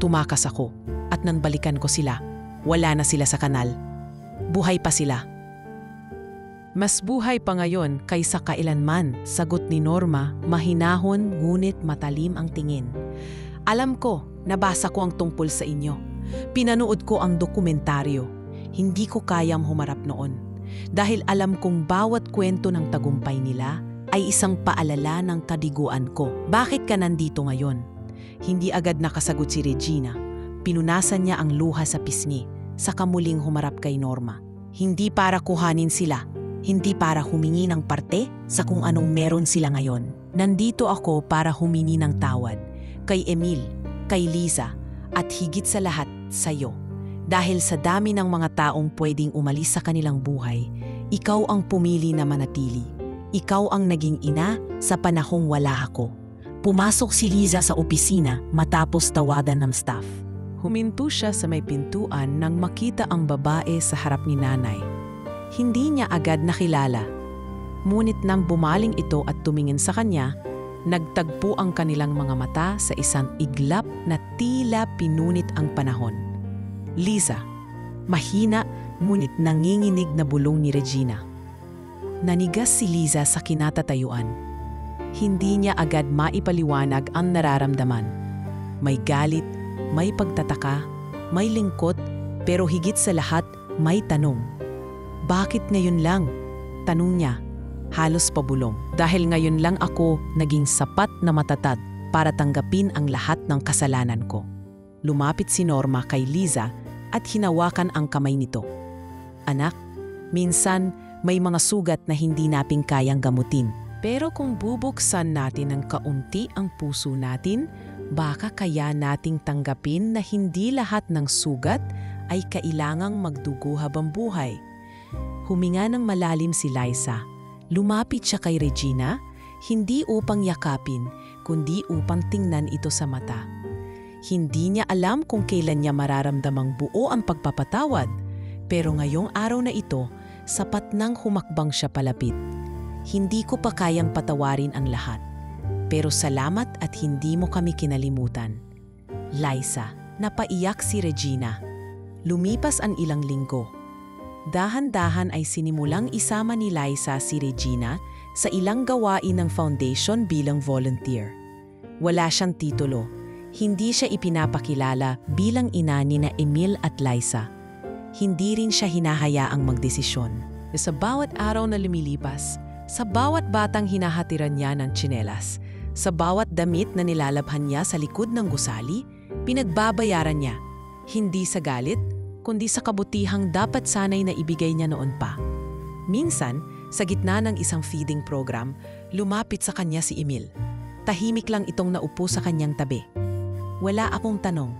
Tumakas ako, at nang balikan ko sila, wala na sila sa kanal. Buhay pa sila." "Mas buhay pa ngayon kaysa kailanman," sagot ni Norma, mahinahon ngunit matalim ang tingin. "Alam ko, nabasa ko ang tungkol sa inyo. Pinanood ko ang dokumentaryo. Hindi ko kayang humarap noon. Dahil alam kong bawat kwento ng tagumpay nila ay isang paalala ng kadiguan ko. Bakit ka nandito ngayon?" Hindi agad nakasagot si Regina. Pinunasan niya ang luha sa pisngi, saka muling humarap kay Norma. "Hindi para kuhanin sila. Hindi para humingi ng parte sa kung anong meron sila ngayon. Nandito ako para humingi ng tawad. Kay Emil, kay Liza, at higit sa lahat sa'yo. Dahil sa dami ng mga taong pwedeng umalis sa kanilang buhay, ikaw ang pumili na manatili. Ikaw ang naging ina sa panahong wala ako." Pumasok si Liza sa opisina matapos tawadan ng staff. Huminto siya sa may pintuan nang makita ang babae sa harap ni nanay. Hindi niya agad nakilala. Ngunit nang bumaling ito at tumingin sa kanya, nagtagpo ang kanilang mga mata sa isang iglap na tila pinunit ang panahon. "Liza," mahina ngunit nanginginig na bulong ni Regina. Nanigas si Liza sa kinatatayuan. Hindi niya agad maipaliwanag ang nararamdaman. May galit, may pagtataka, may lingkot, pero higit sa lahat may tanong. "Bakit ngayon lang?" tanong niya, halos pabulong. "Dahil ngayon lang ako naging sapat na matatag para tanggapin ang lahat ng kasalanan ko." Lumapit si Norma kay Liza at hinawakan ang kamay nito. "Anak, minsan may mga sugat na hindi natin kayang gamutin. Pero kung bubuksan natin ng kaunti ang puso natin, baka kaya nating tanggapin na hindi lahat ng sugat ay kailangang magdugo habang buhay. Huminga ng malalim si Liza. Lumapit siya kay Regina, hindi upang yakapin, kundi upang tingnan ito sa mata. Hindi niya alam kung kailan niya mararamdamang buo ang pagpapatawad, pero ngayong araw na ito, sapat nang humakbang siya palapit. Hindi ko pa kayang patawarin ang lahat, pero salamat at hindi mo kami kinalimutan. Liza, napaiyak si Regina. Lumipas ang ilang linggo. Dahan-dahan ay sinimulang isama ni Liza si Regina sa ilang gawain ng foundation bilang volunteer. Wala siyang titulo. Hindi siya ipinapakilala bilang ina ni na Emil at Liza. Hindi rin siya hinahayaang magdesisyon. Sa bawat araw na lumilipas, sa bawat batang hinahatiran niya ng tsinelas, sa bawat damit na nilalabhan niya sa likod ng gusali, pinagbabayaran niya. Hindi sa galit, kundi sa kabutihang dapat sanay na ibigay niya noon pa. Minsan, sa gitna ng isang feeding program, lumapit sa kanya si Emil. Tahimik lang itong naupo sa kanyang tabi. Wala akong tanong,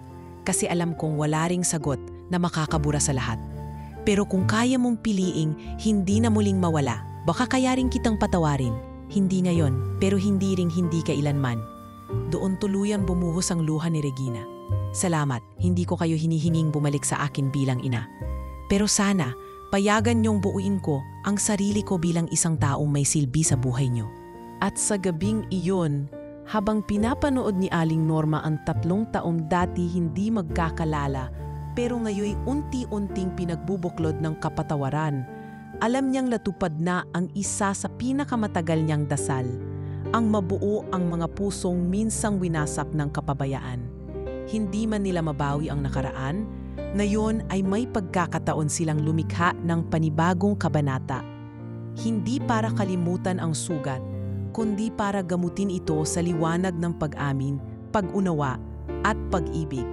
kasi alam kong wala ring sagot na makakabura sa lahat. Pero kung kaya mong piliing hindi na muling mawala, baka kaya rin kitang patawarin. Hindi ngayon, pero hindi ring hindi kailanman. Doon tuluyan bumuhos ang luha ni Regina. Salamat, hindi ko kayo hinihinging bumalik sa akin bilang ina. Pero sana, payagan niyong buuin ko ang sarili ko bilang isang taong may silbi sa buhay niyo. At sa gabing iyon, habang pinapanood ni Aling Norma ang 3 taong dati hindi magkakalala, pero ngayoy unti-unting pinagbubuklod ng kapatawaran, alam niyang natupad na ang isa sa pinakamatagal niyang dasal, ang mabuo ang mga pusong minsang winasak ng kapabayaan. Hindi man nila mabawi ang nakaraan, ngayon ay may pagkakataon silang lumikha ng panibagong kabanata. Hindi para kalimutan ang sugat, kundi para gamutin ito sa liwanag ng pag-amin, pag-unawa at pag-ibig.